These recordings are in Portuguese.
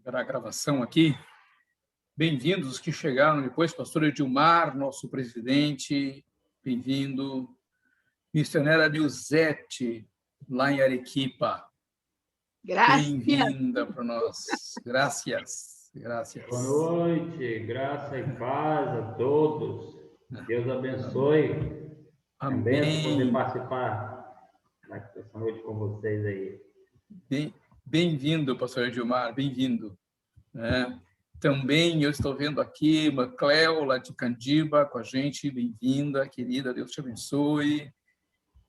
a gravação aqui. Bem-vindos os que chegaram depois, pastor Edilmar, nosso presidente, bem-vindo. Missionária Nilzete, lá em Arequipa. Bem-vinda para nós. Graças. Boa noite, graça e paz a todos. Deus abençoe. Amém. É bem poder participar dessa noite com vocês aí. Bem-vindo, pastor Edilmar, bem-vindo. Também eu estou vendo aqui Cleo, lá de Candiba, com a gente, bem-vinda, querida, Deus te abençoe.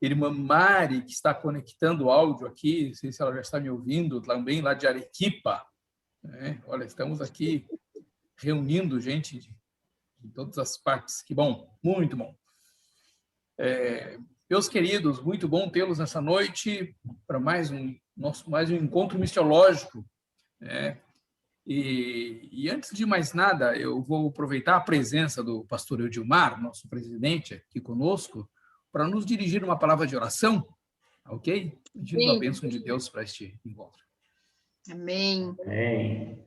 Irmã Mari, que está conectando o áudio aqui, não sei se ela já está me ouvindo, também lá de Arequipa. Olha, estamos aqui reunindo gente de todas as partes. Que bom, muito bom. Meus queridos, muito bom tê-los nessa noite para mais um encontro missiológico. E antes de mais nada, eu vou aproveitar a presença do pastor Edilmar, nosso presidente, aqui conosco, para nos dirigir uma palavra de oração, ok? Pedindo a bênção de Deus para este encontro. Amém. Amém.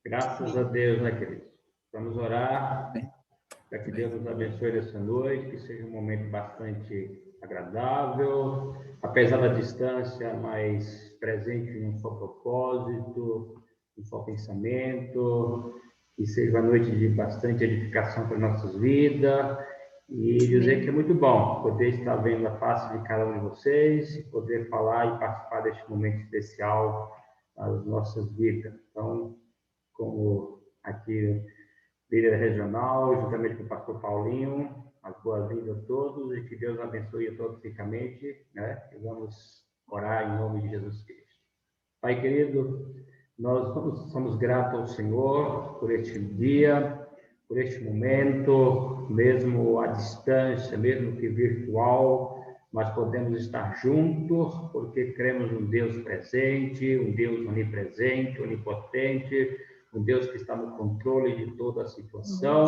Graças a Deus, né, queridos? Vamos orar para que Deus nos abençoe nessa noite, que seja um momento bastante agradável, apesar da distância, mas presente em um só propósito, um só pensamento, que seja uma noite de bastante edificação para nossas vidas. E dizer que é muito bom poder estar vendo a face de cada um de vocês, poder falar e participar deste momento especial nas nossas vidas. Então, como aqui, líder regional, juntamente com o pastor Paulinho, as boas-vindas a todos e que Deus abençoe a todos ricamente, né? E vamos orar em nome de Jesus Cristo. Pai querido, nós somos gratos ao Senhor por este dia, por este momento, mesmo à distância, mesmo que virtual, nós podemos estar juntos, porque cremos num Deus presente, um Deus onipresente, onipotente, um Deus que está no controle de toda a situação.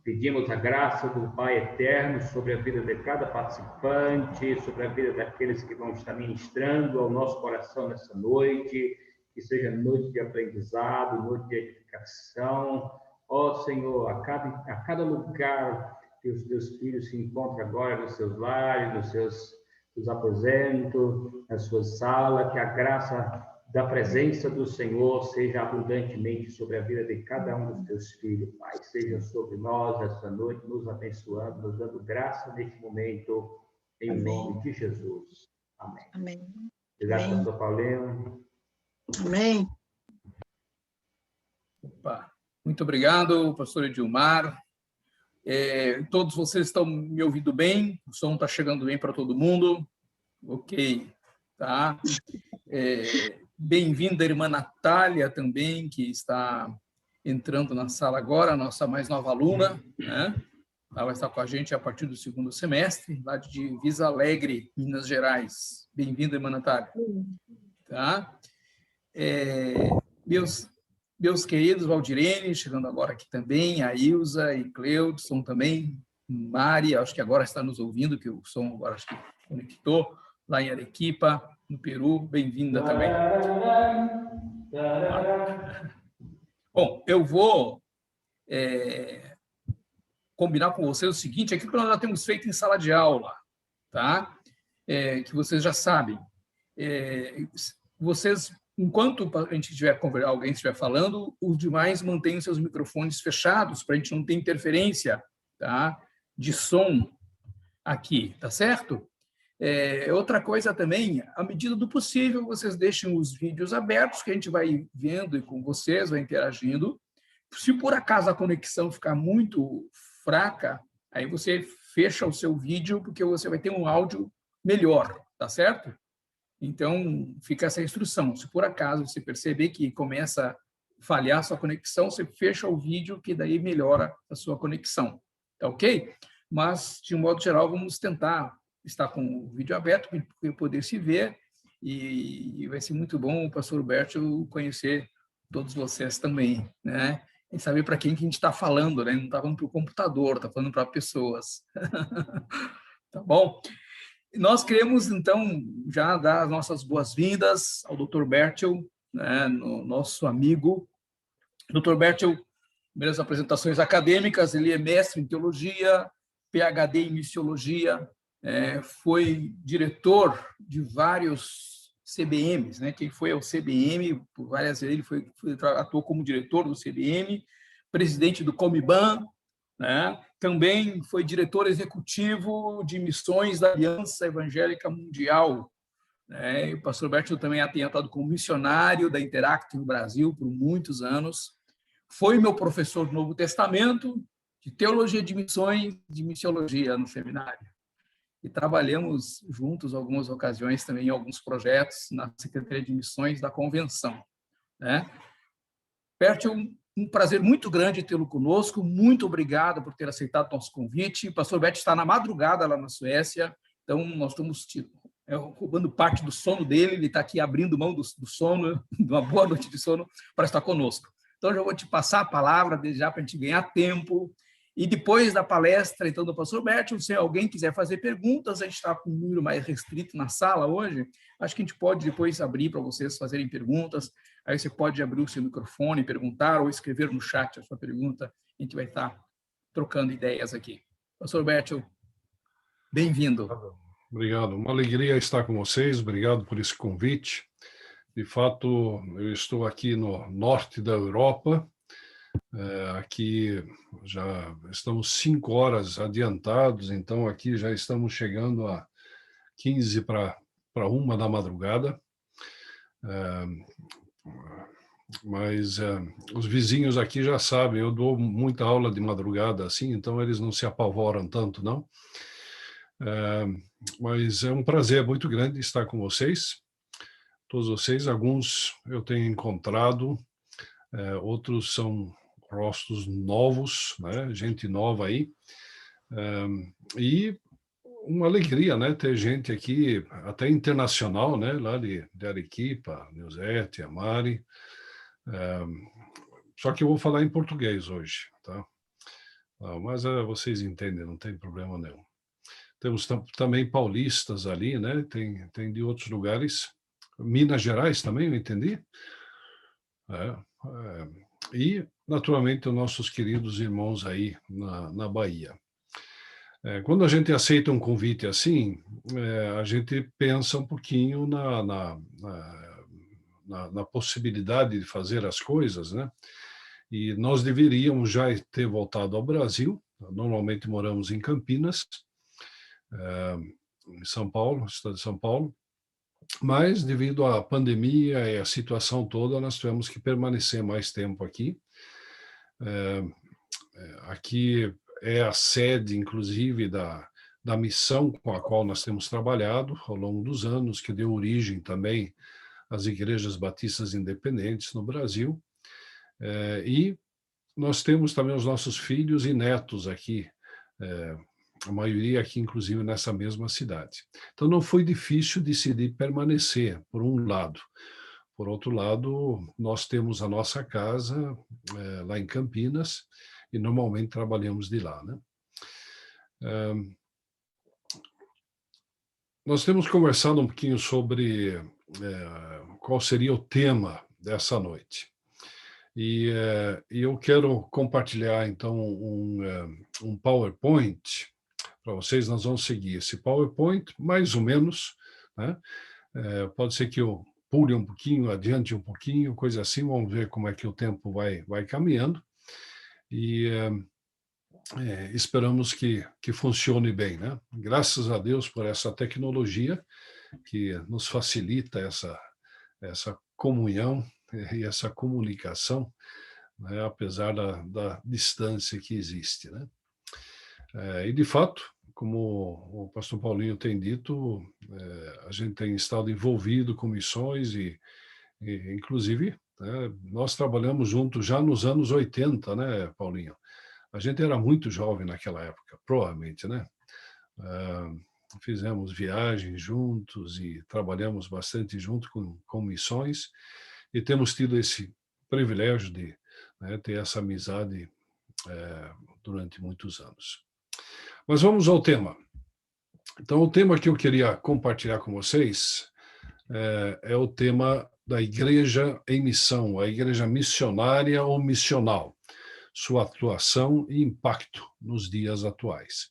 Pedimos a graça do Pai eterno sobre a vida de cada participante, sobre a vida daqueles que vão estar ministrando ao nosso coração nessa noite, que seja noite de aprendizado, noite de edificação. Ó Senhor, a cada lugar que os teus filhos se encontram agora, nos seus lares, nos seus aposentos, nas suas salas, que a graça da presença do Senhor seja abundantemente sobre a vida de cada um dos teus filhos, Pai. Seja sobre nós essa noite, nos abençoando, nos dando graça neste momento, em nome de Jesus. Amém. Amém. Obrigado, pastor Paulinho. Amém. Opa. Muito obrigado, pastor Edilmar. Todos vocês estão me ouvindo bem? O som está chegando bem para todo mundo? Ok, tá? Bem-vinda a irmã Natália também, que está entrando na sala agora, a nossa mais nova aluna, né? Ela vai estar com a gente a partir do segundo semestre, lá de Visa Alegre, Minas Gerais. Bem-vinda, irmã Natália. Tá? Meus queridos Valdirene, chegando agora aqui também, a Ilza e Cleudson também, Mari, acho que agora está nos ouvindo, que o som agora acho que conectou, lá em Arequipa, no Peru, bem-vinda também. Bom, eu vou combinar com vocês o seguinte, aquilo que nós já temos feito em sala de aula, tá? Que vocês já sabem. Vocês, enquanto a gente alguém estiver falando, os demais mantenham seus microfones fechados para a gente não ter interferência, tá? De som aqui, tá certo? Outra coisa também, à medida do possível, vocês deixem os vídeos abertos, que a gente vai vendo e com vocês, vai interagindo. Se por acaso a conexão ficar muito fraca, aí você fecha o seu vídeo, porque você vai ter um áudio melhor, tá certo? Então, fica essa instrução. Se por acaso você perceber que começa a falhar a sua conexão, você fecha o vídeo, que daí melhora a sua conexão. Tá ok? Mas, de um modo geral, vamos tentar estar com o vídeo aberto para poder se ver, e vai ser muito bom o pastor Roberto conhecer todos vocês também, né? E saber para quem que a gente está falando, né? Não está falando para o computador, está falando para pessoas. Tá bom? Nós queremos, então, já dar as nossas boas-vindas ao Dr. Bertel, né, no nosso amigo Dr. Bertel. Primeiras apresentações acadêmicas, ele é mestre em teologia, PhD em missiologia, foi diretor de vários CBMs, né? Quem foi ao CBM, por várias vezes, ele atuou como diretor do CBM, presidente do Comiban, né? Também foi diretor executivo de missões da Aliança Evangélica Mundial, né? E o pastor Bertel também tem atuado como missionário da Interact no Brasil por muitos anos. Foi meu professor do Novo Testamento, de teologia de missões, de missiologia no seminário. E trabalhamos juntos em algumas ocasiões também em alguns projetos na Secretaria de Missões da Convenção, né? Bertel, um prazer muito grande tê-lo conosco. Muito obrigado por ter aceitado o nosso convite. O pastor Bertel está na madrugada lá na Suécia, então nós estamos roubando parte do sono dele. Ele está aqui abrindo mão do sono, de uma boa noite de sono, para estar conosco. Então, já vou te passar a palavra desde já para a gente ganhar tempo. E depois da palestra, então, do pastor Bertel, se alguém quiser fazer perguntas, a gente está com um número mais restrito na sala hoje, acho que a gente pode depois abrir para vocês fazerem perguntas. Aí você pode abrir o seu microfone, perguntar ou escrever no chat a sua pergunta. A gente vai estar trocando ideias aqui. Pastor Bertel, bem-vindo. Obrigado. Uma alegria estar com vocês. Obrigado por esse convite. De fato, eu estou aqui no norte da Europa. Aqui já estamos 5 horas adiantados, então aqui já estamos chegando a 15 para 1 da madrugada. Mas os vizinhos aqui já sabem, eu dou muita aula de madrugada assim, então eles não se apavoram tanto, não. Mas é um prazer muito grande estar com vocês. Todos vocês, alguns eu tenho encontrado, outros são rostos novos, né? Gente nova aí, e uma alegria, né? Ter gente aqui, até internacional, né? Lá de Arequipa, Nilzete, a Mari, só que eu vou falar em português hoje, tá? Mas vocês entendem, não tem problema nenhum. Temos também paulistas ali, né? Tem de outros lugares. Minas Gerais também, eu entendi. E, naturalmente, os nossos queridos irmãos aí na Bahia. Quando a gente aceita um convite assim, a gente pensa um pouquinho na possibilidade de fazer as coisas, né? E nós deveríamos já ter voltado ao Brasil. Normalmente moramos em Campinas, em São Paulo, estado de São Paulo. Mas, devido à pandemia e à situação toda, nós tivemos que permanecer mais tempo aqui. Aqui é a sede, inclusive, da missão com a qual nós temos trabalhado ao longo dos anos, que deu origem também às igrejas batistas independentes no Brasil. E nós temos também os nossos filhos e netos aqui, a maioria aqui, inclusive, nessa mesma cidade. Então, não foi difícil decidir permanecer, por um lado. Por outro lado, nós temos a nossa casa lá em Campinas e normalmente trabalhamos de lá, né? Nós temos conversado um pouquinho sobre qual seria o tema dessa noite. E eu quero compartilhar, então, um PowerPoint para vocês. Nós vamos seguir esse PowerPoint, mais ou menos, né? Pode ser que eu pule um pouquinho, adiante um pouquinho, coisa assim, vamos ver como é que o tempo vai caminhando. E esperamos que funcione bem, né? Graças a Deus por essa tecnologia que nos facilita essa comunhão e essa comunicação, né? Apesar da distância que existe, né? E, de fato, como o pastor Paulinho tem dito, a gente tem estado envolvido com missões e inclusive, nós trabalhamos juntos já nos anos 80, né, Paulinho? A gente era muito jovem naquela época, provavelmente, né? Fizemos viagens juntos e trabalhamos bastante junto com missões e temos tido esse privilégio de, né, ter essa amizade durante muitos anos. Mas vamos ao tema. Então, o tema que eu queria compartilhar com vocês é o tema da igreja em missão, a igreja missionária ou missional, sua atuação e impacto nos dias atuais.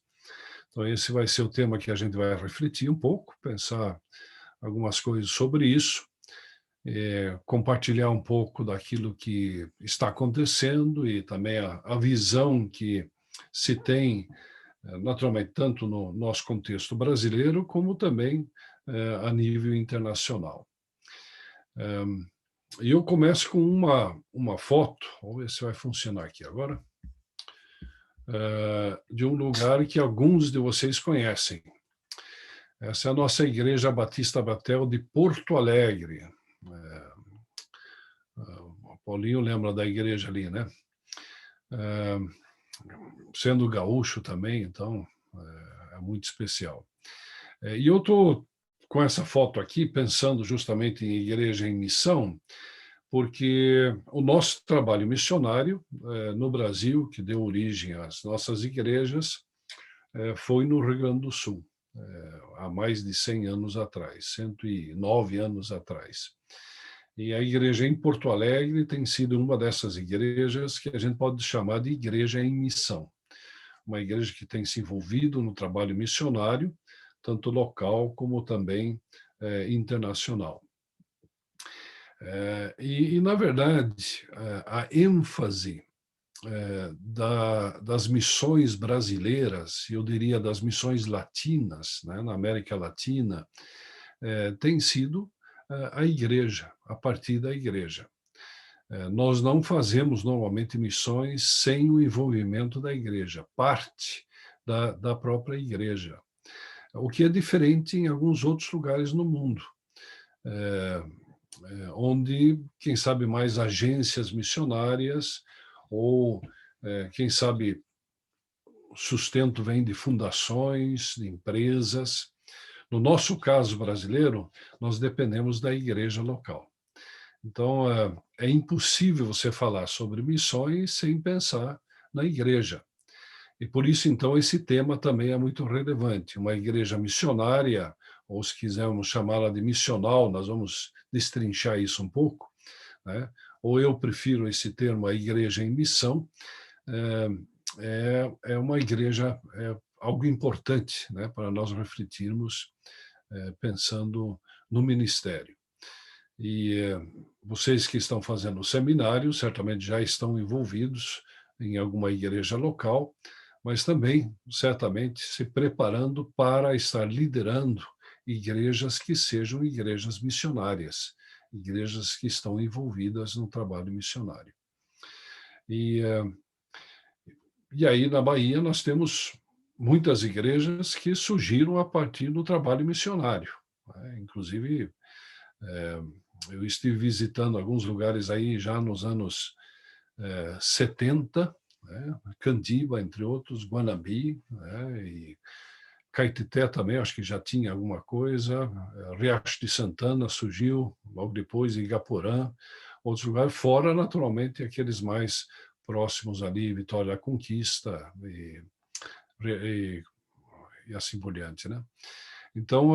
Então, esse vai ser o tema que a gente vai refletir um pouco, pensar algumas coisas sobre isso, compartilhar um pouco daquilo que está acontecendo e também a visão que se tem, naturalmente, tanto no nosso contexto brasileiro, como também a nível internacional. E eu começo com uma foto, vamos ver se vai funcionar aqui agora, de um lugar que alguns de vocês conhecem. Essa é a nossa Igreja Batista Betel de Porto Alegre. O Paulinho lembra da igreja ali, né? Sendo gaúcho também, então é muito especial. E eu estou com essa foto aqui pensando justamente em igreja em missão, porque o nosso trabalho missionário no Brasil, que deu origem às nossas igrejas, foi no Rio Grande do Sul, há mais de 100 anos atrás, 109 anos atrás. E a igreja em Porto Alegre tem sido uma dessas igrejas que a gente pode chamar de igreja em missão. Uma igreja que tem se envolvido no trabalho missionário, tanto local como também internacional. Na verdade, a ênfase das missões brasileiras, eu diria das missões latinas, né, na América Latina, tem sido a igreja, a partir da igreja. Nós não fazemos normalmente missões sem o envolvimento da igreja, parte da própria igreja, o que é diferente em alguns outros lugares no mundo, onde, quem sabe, mais agências missionárias ou, quem sabe, o sustento vem de fundações, de empresas. No nosso caso brasileiro, nós dependemos da igreja local. Então, é impossível você falar sobre missões sem pensar na igreja. E por isso, então, esse tema também é muito relevante. Uma igreja missionária, ou se quisermos chamá-la de missional, nós vamos destrinchar isso um pouco, né? Ou eu prefiro esse termo, a igreja em missão, é uma igreja, algo importante, né, para nós refletirmos, pensando no ministério. E vocês que estão fazendo o seminário certamente já estão envolvidos em alguma igreja local, mas também, certamente, se preparando para estar liderando igrejas que sejam igrejas missionárias, igrejas que estão envolvidas no trabalho missionário. E aí, na Bahia, nós temos muitas igrejas que surgiram a partir do trabalho missionário. Inclusive, eu estive visitando alguns lugares aí já nos anos 70, né? Candiba, entre outros, Guanabi, né? E Caetité também, acho que já tinha alguma coisa, Riacho de Santana surgiu logo depois, Igaporã, outros lugares, fora, naturalmente, aqueles mais próximos ali, Vitória da Conquista e assim por diante, né? Então,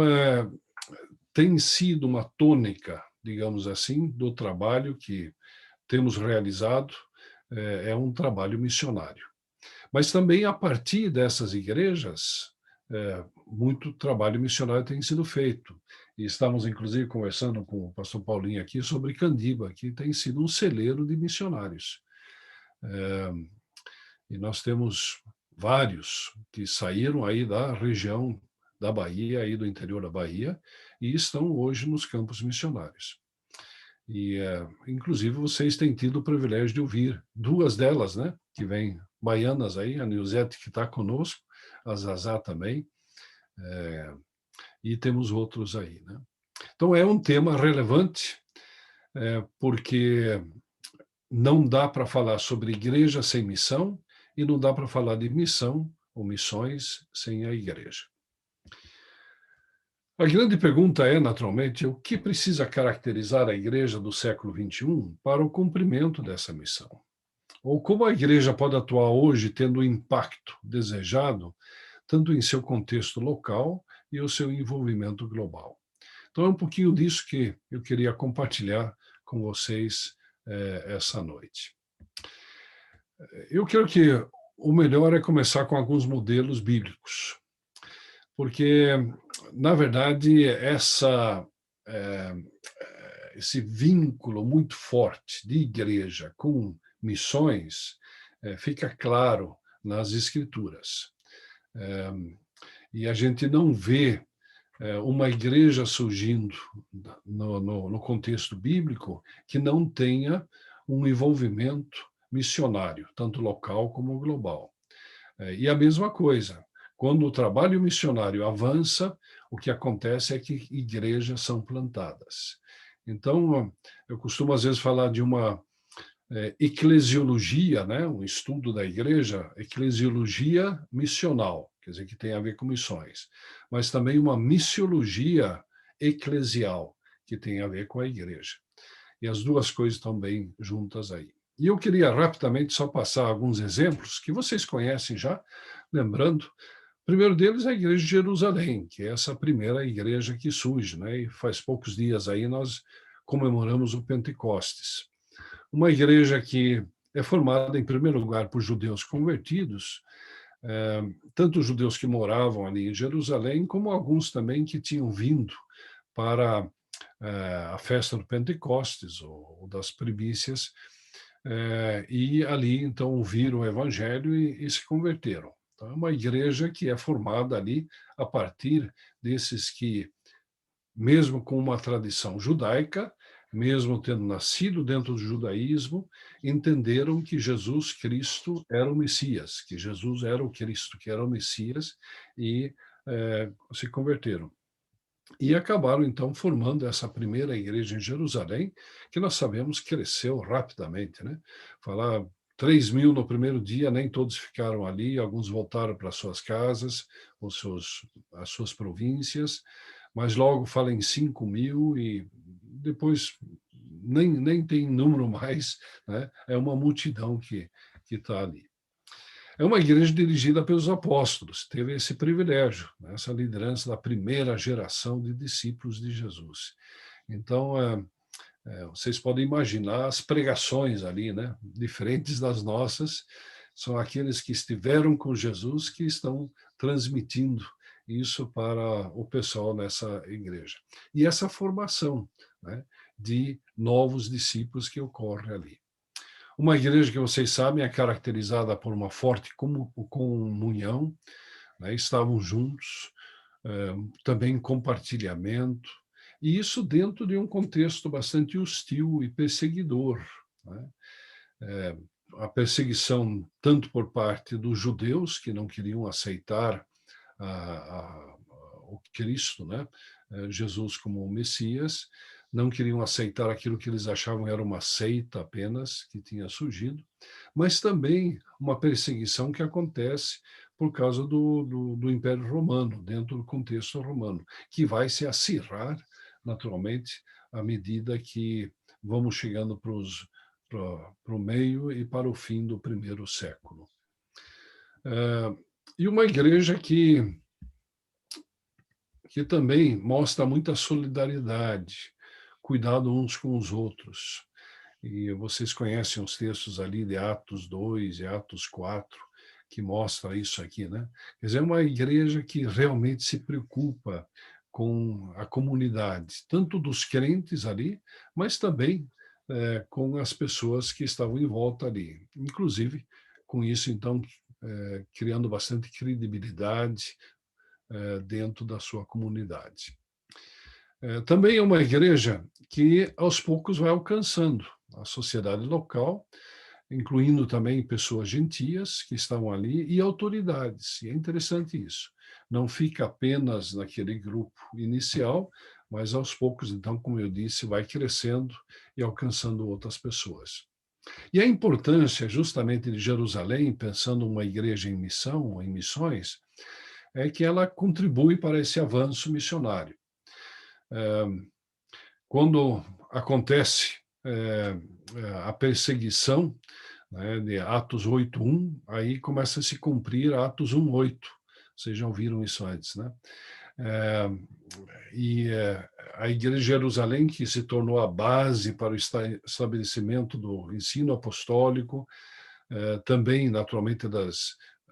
tem sido uma tônica, digamos assim, do trabalho que temos realizado, é um trabalho missionário. Mas também, a partir dessas igrejas, muito trabalho missionário tem sido feito. E estamos, inclusive, conversando com o pastor Paulinho aqui sobre Candiba, que tem sido um celeiro de missionários. E nós temos vários que saíram aí da região da Bahia, aí do interior da Bahia, e estão hoje nos campos missionários. E, inclusive, vocês têm tido o privilégio de ouvir duas delas, né, que vêm baianas aí, a Nilzete, que está conosco, a Zazá também, e temos outros aí, né? Então, é um tema relevante, porque não dá para falar sobre igreja sem missão e não dá para falar de missão ou missões sem a igreja. A grande pergunta é, naturalmente, o que precisa caracterizar a igreja do século XXI para o cumprimento dessa missão? Ou como a igreja pode atuar hoje tendo o impacto desejado, tanto em seu contexto local e o seu envolvimento global? Então, é um pouquinho disso que eu queria compartilhar com vocês essa noite. Eu creio que o melhor é começar com alguns modelos bíblicos, porque, na verdade, esse vínculo muito forte de igreja com missões fica claro nas Escrituras. E a gente não vê uma igreja surgindo no contexto bíblico que não tenha um envolvimento missionário, tanto local como global. E a mesma coisa, quando o trabalho missionário avança, o que acontece é que igrejas são plantadas. Então, eu costumo às vezes falar de uma eclesiologia, né, um estudo da igreja, eclesiologia missional, quer dizer, que tem a ver com missões, mas também uma missiologia eclesial, que tem a ver com a igreja. E as duas coisas estão bem juntas aí. E eu queria rapidamente só passar alguns exemplos que vocês conhecem já, lembrando. O primeiro deles é a Igreja de Jerusalém, que é essa primeira igreja que surge, né? E faz poucos dias aí nós comemoramos o Pentecostes. Uma igreja que é formada, em primeiro lugar, por judeus convertidos, tanto os judeus que moravam ali em Jerusalém, como alguns também que tinham vindo para a festa do Pentecostes, ou das primícias, e ali, então, ouviram o evangelho e se converteram. Então, é uma igreja que é formada ali a partir desses que, mesmo com uma tradição judaica, mesmo tendo nascido dentro do judaísmo, entenderam que Jesus Cristo era o Messias, que Jesus era o Cristo, que era o Messias, e se converteram. E acabaram, então, formando essa primeira igreja em Jerusalém, que nós sabemos cresceu rapidamente, né? Falar 3.000 no primeiro dia, nem todos ficaram ali, alguns voltaram para suas casas, as suas províncias, mas logo fala em 5.000 e depois nem tem número mais, né? É uma multidão que está ali. É uma igreja dirigida pelos apóstolos, teve esse privilégio, né? Essa liderança da primeira geração de discípulos de Jesus. Então, vocês podem imaginar as pregações ali, né? Diferentes das nossas, são aqueles que estiveram com Jesus que estão transmitindo isso para o pessoal nessa igreja. E essa formação, né, de novos discípulos que ocorre ali. Uma igreja que vocês sabem é caracterizada por uma forte comunhão, né? Estavam juntos, também compartilhamento, e isso dentro de um contexto bastante hostil e perseguidor, né? A perseguição tanto por parte dos judeus, que não queriam aceitar o Cristo, né? Jesus como o Messias, não queriam aceitar aquilo que eles achavam era uma seita apenas que tinha surgido, mas também uma perseguição que acontece por causa do Império Romano, dentro do contexto romano, que vai se acirrar, naturalmente, à medida que vamos chegando para o meio e para o fim do primeiro século. E uma igreja que também mostra muita solidariedade, cuidado uns com os outros. E vocês conhecem os textos ali de Atos 2 e Atos 4, que mostra isso aqui, né? Quer dizer, é uma igreja que realmente se preocupa com a comunidade, tanto dos crentes ali, mas também com as pessoas que estavam em volta ali. Inclusive, com isso, então, criando bastante credibilidade dentro da sua comunidade. Também é uma igreja que, aos poucos, vai alcançando a sociedade local, incluindo também pessoas gentias que estavam ali e autoridades. E é interessante isso. Não fica apenas naquele grupo inicial, mas aos poucos, então, como eu disse, vai crescendo e alcançando outras pessoas. E a importância, justamente, de Jerusalém, pensando uma igreja em missão, em missões, é que ela contribui para esse avanço missionário. Quando acontece a perseguição, né, de Atos 8:1, aí começa a se cumprir Atos 1:8. Vocês já ouviram isso antes, né? A Igreja de Jerusalém, que se tornou a base para o estabelecimento do ensino apostólico, também, naturalmente,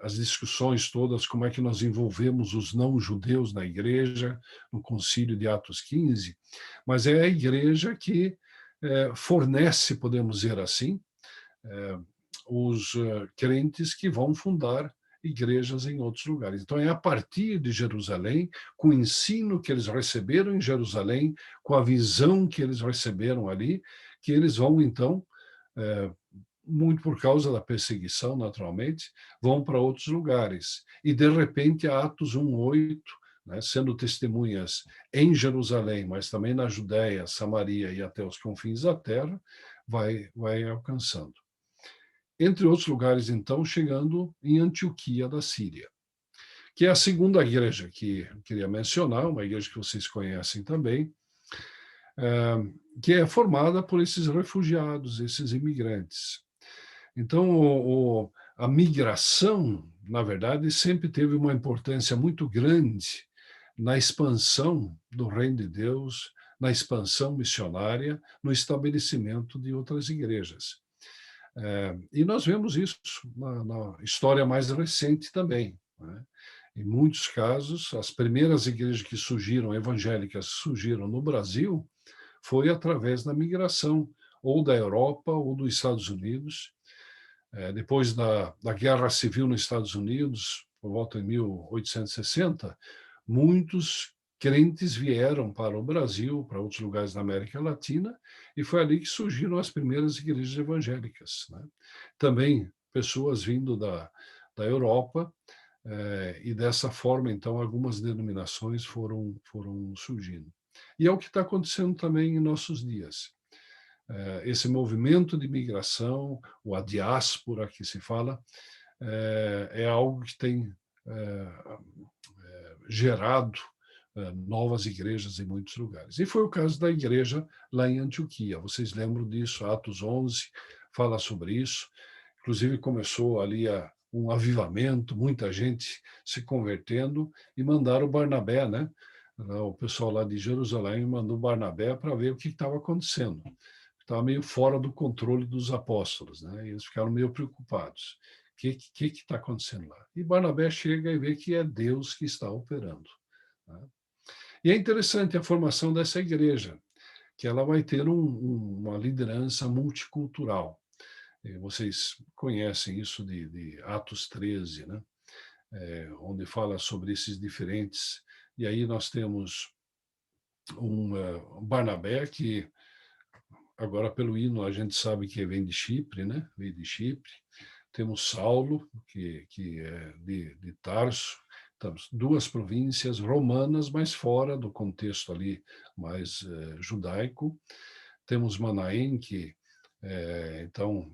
as discussões todas, como é que nós envolvemos os não-judeus na igreja, no Concílio de Atos 15, mas é a igreja que fornece, podemos dizer assim, os crentes que vão fundar igrejas em outros lugares. Então, é a partir de Jerusalém, com o ensino que eles receberam em Jerusalém, com a visão que eles receberam ali, que eles vão, então, muito por causa da perseguição, naturalmente, vão para outros lugares. E, de repente, Atos 1:8, né, sendo testemunhas em Jerusalém, mas também na Judéia, Samaria e até os confins da terra, vai alcançando. Entre outros lugares, então, chegando em Antioquia da Síria, que é a segunda igreja que eu queria mencionar, uma igreja que vocês conhecem também, que é formada por esses refugiados, esses imigrantes. Então, a migração, na verdade, sempre teve uma importância muito grande na expansão do Reino de Deus, na expansão missionária, no estabelecimento de outras igrejas. E nós vemos isso na história mais recente também, né? Em muitos casos, as primeiras igrejas que surgiram, evangélicas, surgiram no Brasil, foi através da migração, ou da Europa ou dos Estados Unidos. Depois da Guerra Civil nos Estados Unidos, por volta de 1860, muitos crentes vieram para o Brasil, para outros lugares da América Latina, e foi ali que surgiram as primeiras igrejas evangélicas, né? Também pessoas vindo da Europa, e dessa forma, então, algumas denominações foram surgindo. E é o que está acontecendo também em nossos dias. Esse movimento de migração, ou a diáspora que se fala, é algo que tem gerado novas igrejas em muitos lugares. E foi o caso da igreja lá em Antioquia. Vocês lembram disso? Atos 11 fala sobre isso. Inclusive começou ali um avivamento, muita gente se convertendo, e mandaram Barnabé, né? O pessoal lá de Jerusalém mandou Barnabé para ver o que estava acontecendo. Estava meio fora do controle dos apóstolos, né? E eles ficaram meio preocupados. O que está acontecendo lá? E Barnabé chega e vê que é Deus que está operando, né? E é interessante a formação dessa igreja, que ela vai ter uma liderança multicultural. Vocês conhecem isso de Atos 13, né? Onde fala sobre esses diferentes. E aí nós temos um Barnabé, que agora pelo hino a gente sabe que vem de Chipre, né? Veio de Chipre. Temos Saulo, que é de Tarso. Temos duas províncias romanas, mas fora do contexto ali mais judaico. Temos Manaém, que então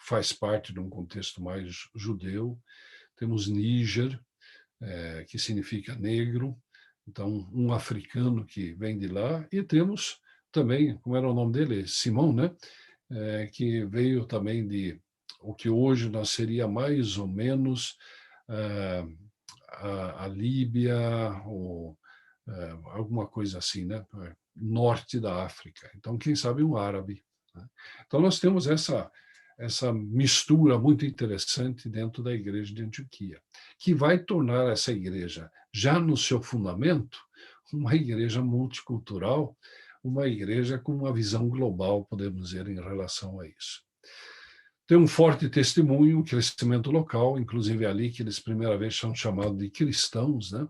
faz parte de um contexto mais judeu. Temos Níger, que significa negro, então um africano que vem de lá. E temos também, como era o nome dele? Simão, né? Que veio também de o que hoje nós seria mais ou menos a Líbia, ou alguma coisa assim, né? Norte da África. Então, quem sabe um árabe, né? Então, nós temos essa mistura muito interessante dentro da igreja de Antioquia, que vai tornar essa igreja, já no seu fundamento, uma igreja multicultural, uma igreja com uma visão global, podemos dizer, em relação a isso. Tem um forte testemunho, um crescimento local, inclusive ali que eles, primeira vez, são chamados de cristãos, né?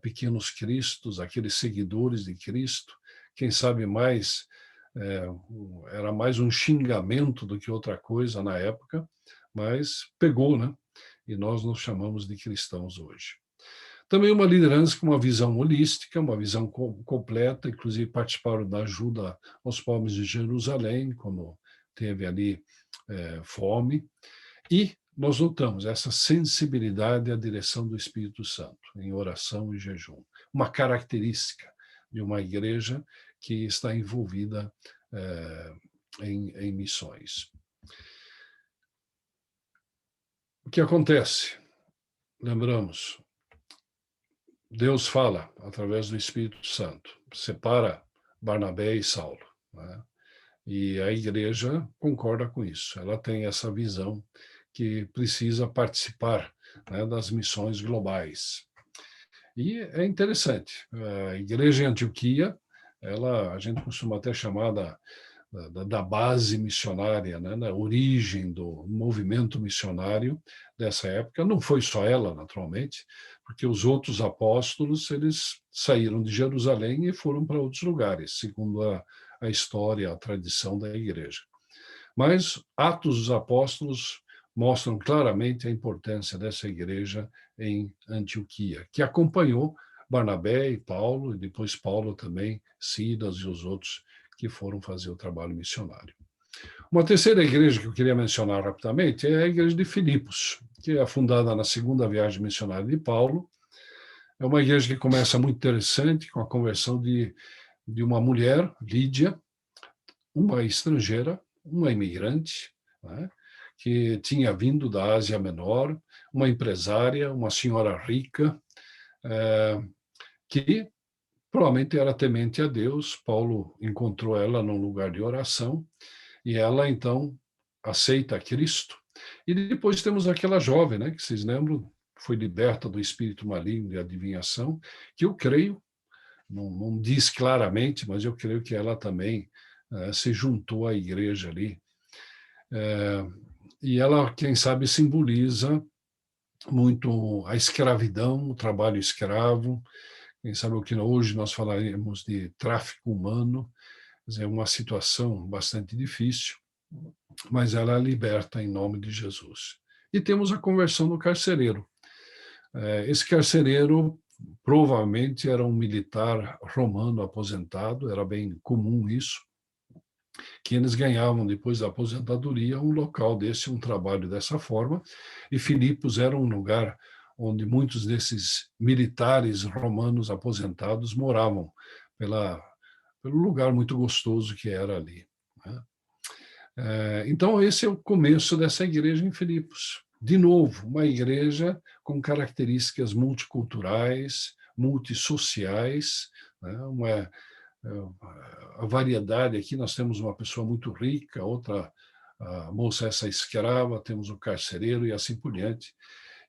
Pequenos cristos, aqueles seguidores de Cristo. Quem sabe mais, era mais um xingamento do que outra coisa na época, mas pegou, né? E nós nos chamamos de cristãos hoje. Também uma liderança com uma visão holística, uma visão completa, inclusive participaram da ajuda aos pobres de Jerusalém, quando teve ali fome. E nós notamos essa sensibilidade à direção do Espírito Santo, em oração e jejum. Uma característica de uma igreja que está envolvida em missões. O que acontece? Lembramos, Deus fala através do Espírito Santo, separa Barnabé e Saulo, né? E a igreja concorda com isso. Ela tem essa visão que precisa participar, né, das missões globais. E é interessante. A igreja em Antioquia, a gente costuma até chamar da base missionária, né, da origem do movimento missionário dessa época. Não foi só ela, naturalmente, porque os outros apóstolos eles saíram de Jerusalém e foram para outros lugares, segundo a história, a tradição da igreja. Mas Atos dos Apóstolos mostram claramente a importância dessa igreja em Antioquia, que acompanhou Barnabé e Paulo, e depois Paulo também, Silas e os outros que foram fazer o trabalho missionário. Uma terceira igreja que eu queria mencionar rapidamente é a igreja de Filipos, que é fundada na segunda viagem missionária de Paulo. É uma igreja que começa muito interessante, com a conversão de uma mulher, Lídia, uma estrangeira, uma imigrante, né, que tinha vindo da Ásia Menor, uma empresária, uma senhora rica, que provavelmente era temente a Deus. Paulo encontrou ela num lugar de oração e ela, então, aceita Cristo. E depois temos aquela jovem, né, que vocês lembram, foi liberta do espírito maligno de adivinhação, que eu creio, não diz claramente, mas eu creio que ela também se juntou à igreja ali. E ela, quem sabe, simboliza muito a escravidão, o trabalho escravo. Quem sabe o que hoje nós falaremos de tráfico humano. É uma situação bastante difícil, mas ela é liberta em nome de Jesus. E temos a conversão do carcereiro. Esse carcereiro provavelmente era um militar romano aposentado, era bem comum isso, que eles ganhavam, depois da aposentadoria, um local desse, um trabalho dessa forma, e Filipos era um lugar onde muitos desses militares romanos aposentados moravam, pelo lugar muito gostoso que era ali, né? Então, esse é o começo dessa igreja em Filipos. De novo, uma igreja com características multiculturais, multissociais, né? A variedade aqui, nós temos uma pessoa muito rica, outra a moça essa escrava, temos o carcereiro e assim por diante.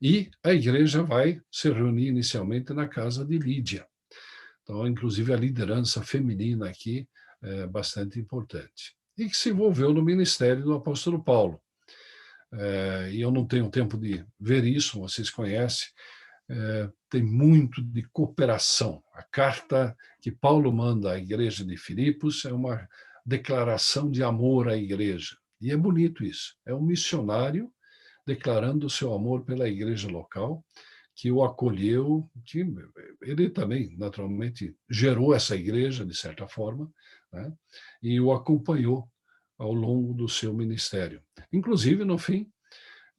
E a igreja vai se reunir inicialmente na casa de Lídia. Então, inclusive, a liderança feminina aqui é bastante importante. E que se envolveu no ministério do apóstolo Paulo. E eu não tenho tempo de ver isso, vocês conhecem. Tem muito de cooperação. A carta que Paulo manda à igreja de Filipos é uma declaração de amor à igreja. E é bonito isso. É um missionário declarando o seu amor pela igreja local, que o acolheu, que ele também, naturalmente, gerou essa igreja, de certa forma, né? E o acompanhou ao longo do seu ministério. Inclusive, no fim,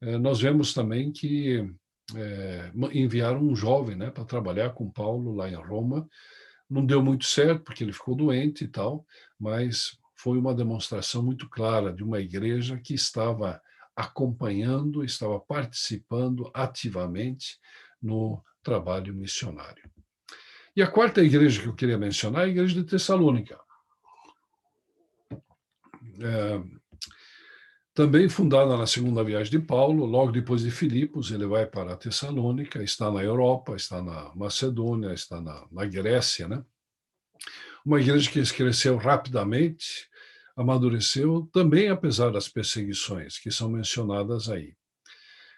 nós vemos também que enviaram um jovem, né, para trabalhar com Paulo lá em Roma. Não deu muito certo, porque ele ficou doente e tal, mas foi uma demonstração muito clara de uma igreja que estava acompanhando, estava participando ativamente no trabalho missionário. E a quarta igreja que eu queria mencionar é a igreja de Tessalônica. Também fundada na segunda viagem de Paulo, logo depois de Filipos, ele vai para Tessalônica, está na Europa, está na Macedônia, está na Grécia, né? Uma igreja que cresceu rapidamente, amadureceu, também apesar das perseguições que são mencionadas aí.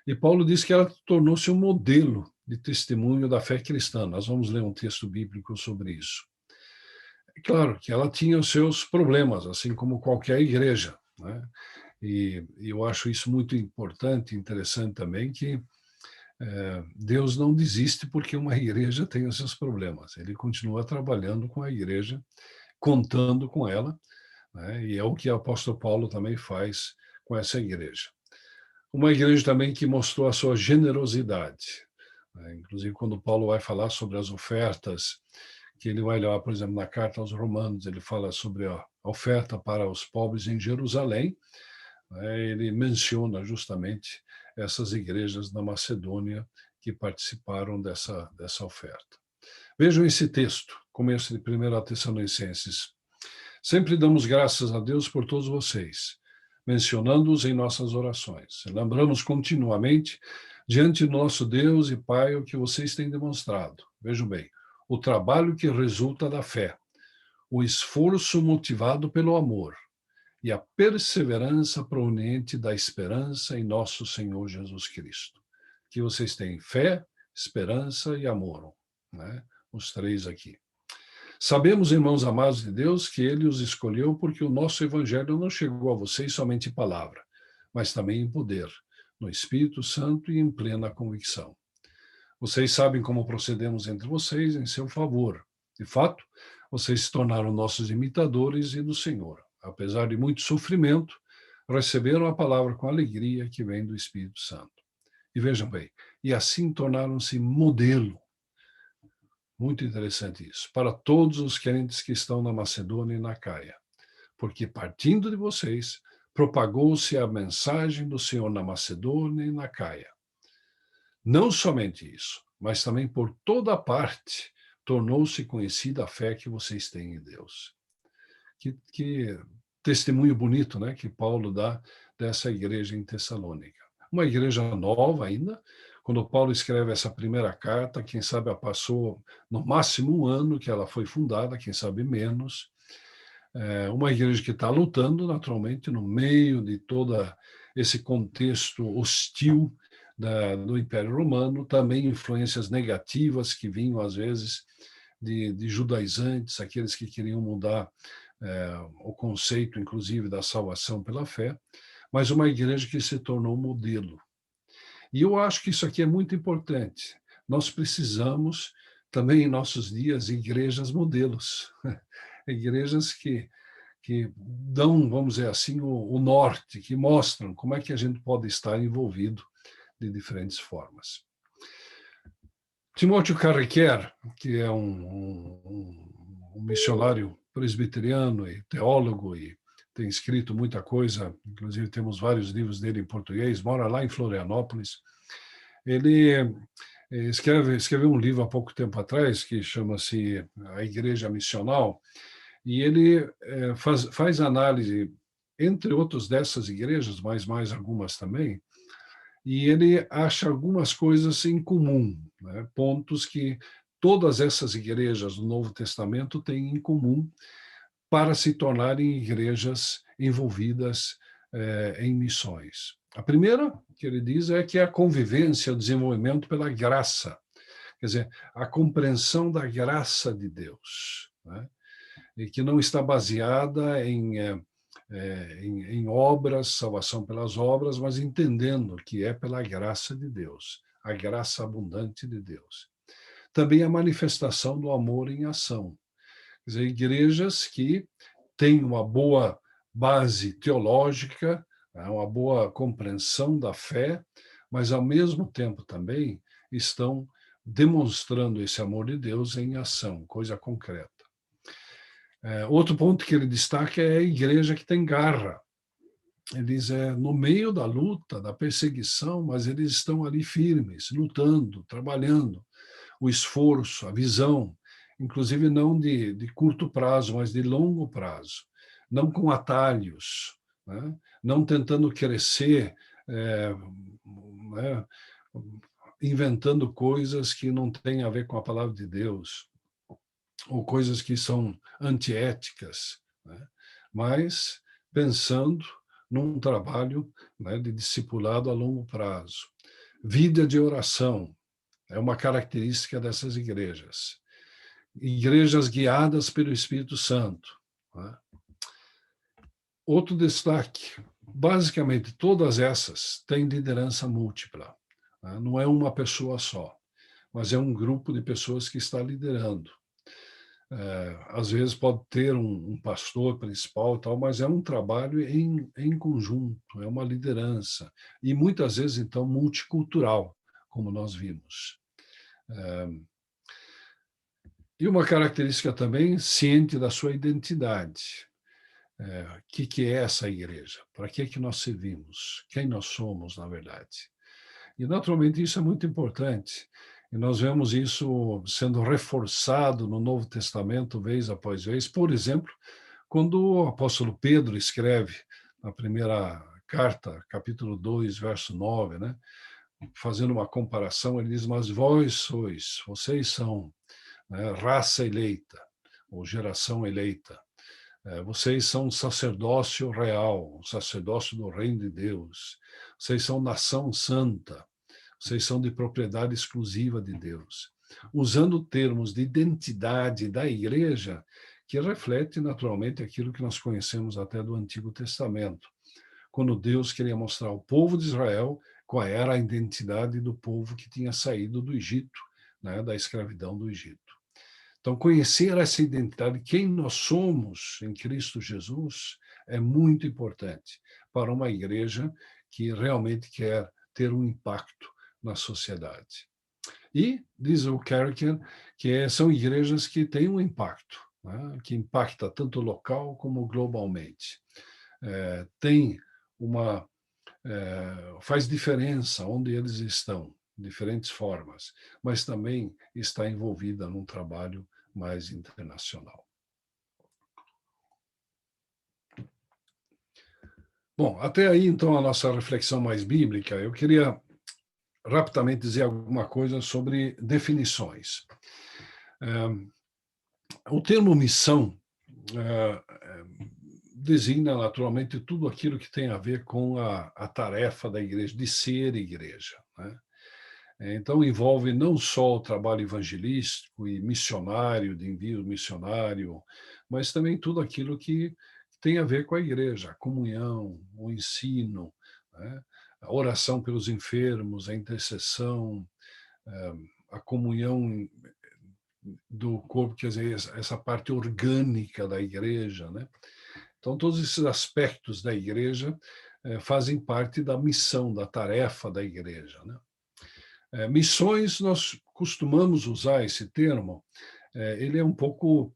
E Paulo diz que ela tornou-se um modelo de testemunho da fé cristã. Nós vamos ler um texto bíblico sobre isso. É claro que ela tinha os seus problemas, assim como qualquer igreja, né? E eu acho isso muito importante, interessante também, que Deus não desiste porque uma igreja tem os seus problemas. Ele continua trabalhando com a igreja, contando com ela, né? E é o que o apóstolo Paulo também faz com essa igreja. Uma igreja também que mostrou a sua generosidade, né? Inclusive, quando Paulo vai falar sobre as ofertas, que ele vai lá, por exemplo, na carta aos Romanos, ele fala sobre a oferta para os pobres em Jerusalém, ele menciona justamente essas igrejas na Macedônia que participaram dessa oferta. Vejam esse texto, começo de 1 Tessalonicenses. Sempre damos graças a Deus por todos vocês, mencionando-os em nossas orações. Lembramos continuamente diante do nosso Deus e Pai o que vocês têm demonstrado. Vejam bem, o trabalho que resulta da fé, o esforço motivado pelo amor e a perseverança proveniente da esperança em nosso Senhor Jesus Cristo. Que vocês têm fé, esperança e amor, né? Os três aqui. Sabemos, irmãos amados de Deus, que Ele os escolheu porque o nosso evangelho não chegou a vocês somente em palavra, mas também em poder, no Espírito Santo e em plena convicção. Vocês sabem como procedemos entre vocês em seu favor. De fato, vocês se tornaram nossos imitadores e do Senhor. Apesar de muito sofrimento, receberam a palavra com alegria que vem do Espírito Santo. E vejam bem, e assim tornaram-se modelo. Muito interessante isso. Para todos os crentes que estão na Macedônia e na Caia. Porque partindo de vocês, propagou-se a mensagem do Senhor na Macedônia e na Caia. Não somente isso, mas também por toda parte tornou-se conhecida a fé que vocês têm em Deus. Que testemunho bonito, né, que Paulo dá dessa igreja em Tessalônica. Uma igreja nova ainda. Quando Paulo escreve essa primeira carta, quem sabe passou no máximo um ano que ela foi fundada, quem sabe menos. Uma igreja que está lutando, naturalmente, no meio de todo esse contexto hostil do Império Romano, também influências negativas que vinham, às vezes, de judaizantes, aqueles que queriam mudar o conceito, inclusive, da salvação pela fé, mas uma igreja que se tornou modelo. E eu acho que isso aqui é muito importante. Nós precisamos também, em nossos dias, igrejas modelos. Igrejas que dão, vamos dizer assim, o norte, que mostram como é que a gente pode estar envolvido de diferentes formas. Timóteo Carriquer, que é um missionário presbiteriano e teólogo e tem escrito muita coisa, inclusive temos vários livros dele em português, mora lá em Florianópolis. Ele escreveu um livro há pouco tempo atrás que chama-se A Igreja Missional, e ele faz análise, entre outros, dessas igrejas, mas mais algumas também, e ele acha algumas coisas em comum, né? Pontos que todas essas igrejas do Novo Testamento têm em comum para se tornarem igrejas envolvidas em missões. A primeira que ele diz é que é a convivência, o desenvolvimento pela graça, quer dizer, a compreensão da graça de Deus, né? E que não está baseada em obras, salvação pelas obras, mas entendendo que é pela graça de Deus, a graça abundante de Deus. Também a manifestação do amor em ação. Quer dizer, igrejas que têm uma boa base teológica, uma boa compreensão da fé, mas, ao mesmo tempo, também estão demonstrando esse amor de Deus em ação, coisa concreta. Outro ponto que ele destaca é a igreja que tem garra. Eles no meio da luta, da perseguição, mas eles estão ali firmes, lutando, trabalhando. O esforço, a visão, inclusive não de curto prazo, mas de longo prazo. Não com atalhos, né? Não tentando crescer, né? Inventando coisas que não têm a ver com a palavra de Deus, ou coisas que são antiéticas, né? Mas pensando num trabalho, né, de discipulado a longo prazo. Vida de oração é uma característica dessas igrejas. Igrejas guiadas pelo Espírito Santo, né? Outro destaque, basicamente todas essas têm liderança múltipla, né? Não é uma pessoa só, mas é um grupo de pessoas que está liderando. Às vezes pode ter um pastor principal e tal, mas é um trabalho em conjunto, é uma liderança, e muitas vezes, então, multicultural, como nós vimos. E uma característica também, ciente da sua identidade. O que é essa igreja? Para que nós servimos? Quem nós somos, na verdade? E, naturalmente, isso é muito importante. E nós vemos isso sendo reforçado no Novo Testamento, vez após vez. Por exemplo, quando o apóstolo Pedro escreve na primeira carta, capítulo 2, verso 9, né? Fazendo uma comparação, ele diz, mas vocês são, né, raça eleita, ou geração eleita. Vocês são sacerdócio real, sacerdócio do reino de Deus. Vocês são nação santa. Vocês são de propriedade exclusiva de Deus. Usando termos de identidade da igreja que reflete naturalmente aquilo que nós conhecemos até do Antigo Testamento, quando Deus queria mostrar ao povo de Israel qual era a identidade do povo que tinha saído do Egito, né, da escravidão do Egito. Então, conhecer essa identidade, quem nós somos em Cristo Jesus, é muito importante para uma igreja que realmente quer ter um impacto na sociedade. E, diz o Kerrigan, que são igrejas que têm um impacto, né, que impacta tanto local como globalmente. Tem uma... faz diferença onde eles estão, diferentes formas, mas também está envolvida num trabalho mais internacional. Bom, até aí, então, a nossa reflexão mais bíblica. Eu queria rapidamente dizer alguma coisa sobre definições. O termo missão designa naturalmente tudo aquilo que tem a ver com a tarefa da igreja, de ser igreja, né? Então, envolve não só o trabalho evangelístico e missionário, de envio missionário, mas também tudo aquilo que tem a ver com a igreja, a comunhão, o ensino, né? A oração pelos enfermos, a intercessão, a comunhão do corpo, quer dizer, essa parte orgânica da igreja, né? Então, todos esses aspectos da igreja fazem parte da missão, da tarefa da igreja, né? Missões, nós costumamos usar esse termo, ele é um pouco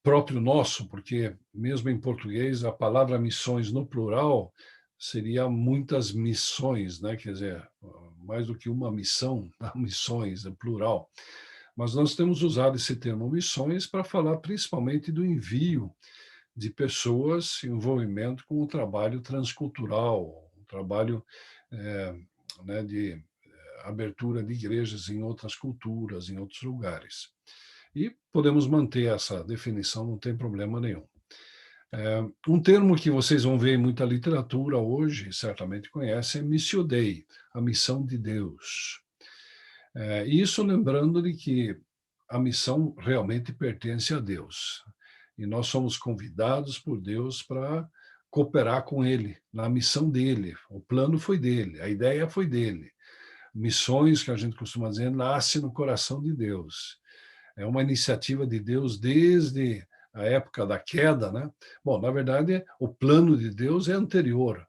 próprio nosso, porque mesmo em português a palavra missões no plural seria muitas missões, né? Quer dizer, mais do que uma missão, missões, é plural. Mas nós temos usado esse termo missões para falar principalmente do envio de pessoas em envolvimento com o trabalho transcultural, um trabalho né, de abertura de igrejas em outras culturas, em outros lugares. E podemos manter essa definição, não tem problema nenhum. Um termo que vocês vão ver em muita literatura hoje, certamente conhecem, é Missio Dei, a missão de Deus. Isso lembrando de que a missão realmente pertence a Deus. E nós somos convidados por Deus para cooperar com Ele, na missão dele. O plano foi dele, a ideia foi dele. Missões, que a gente costuma dizer, nasce no coração de Deus. É uma iniciativa de Deus desde a época da queda, né? Bom, na verdade, o plano de Deus é anterior.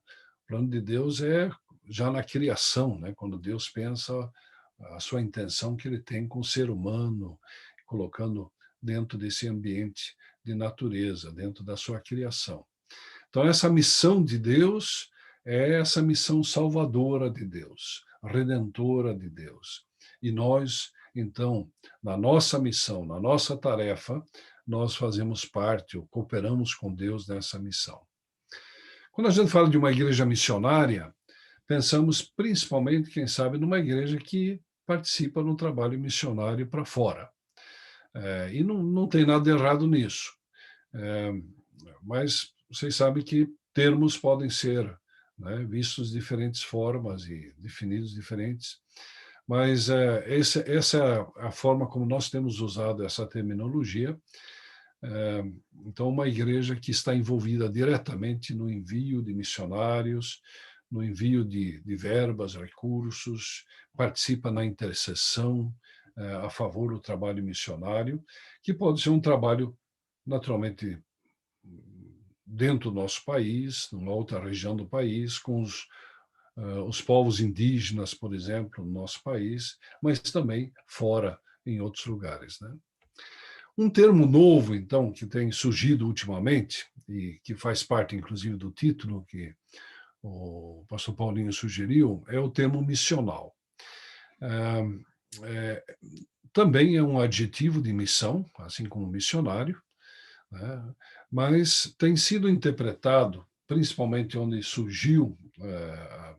O plano de Deus é já na criação, né? Quando Deus pensa a sua intenção que ele tem com o ser humano, colocando dentro desse ambiente de natureza, dentro da sua criação. Então, essa missão de Deus é essa missão salvadora de Deus, redentora de Deus. E nós, então, na nossa missão, na nossa tarefa, nós fazemos parte, ou cooperamos com Deus nessa missão. Quando a gente fala de uma igreja missionária, pensamos principalmente, quem sabe, numa igreja que participa no trabalho missionário para fora. E não tem nada de errado nisso. Mas vocês sabem que termos podem ser, né, vistos de diferentes formas e definidos diferentes. Mas essa é a forma como nós temos usado essa terminologia. Então, uma igreja que está envolvida diretamente no envio de missionários, no envio de verbas, recursos, participa na intercessão a favor do trabalho missionário, que pode ser um trabalho, naturalmente, dentro do nosso país, numa outra região do país, com os povos indígenas, por exemplo, no nosso país, mas também fora, em outros lugares, né? Um termo novo, então, que tem surgido ultimamente, e que faz parte, inclusive, do título que o pastor Paulinho sugeriu, é o termo missional. também é um adjetivo de missão, assim como missionário, né? Mas tem sido interpretado, principalmente onde surgiu,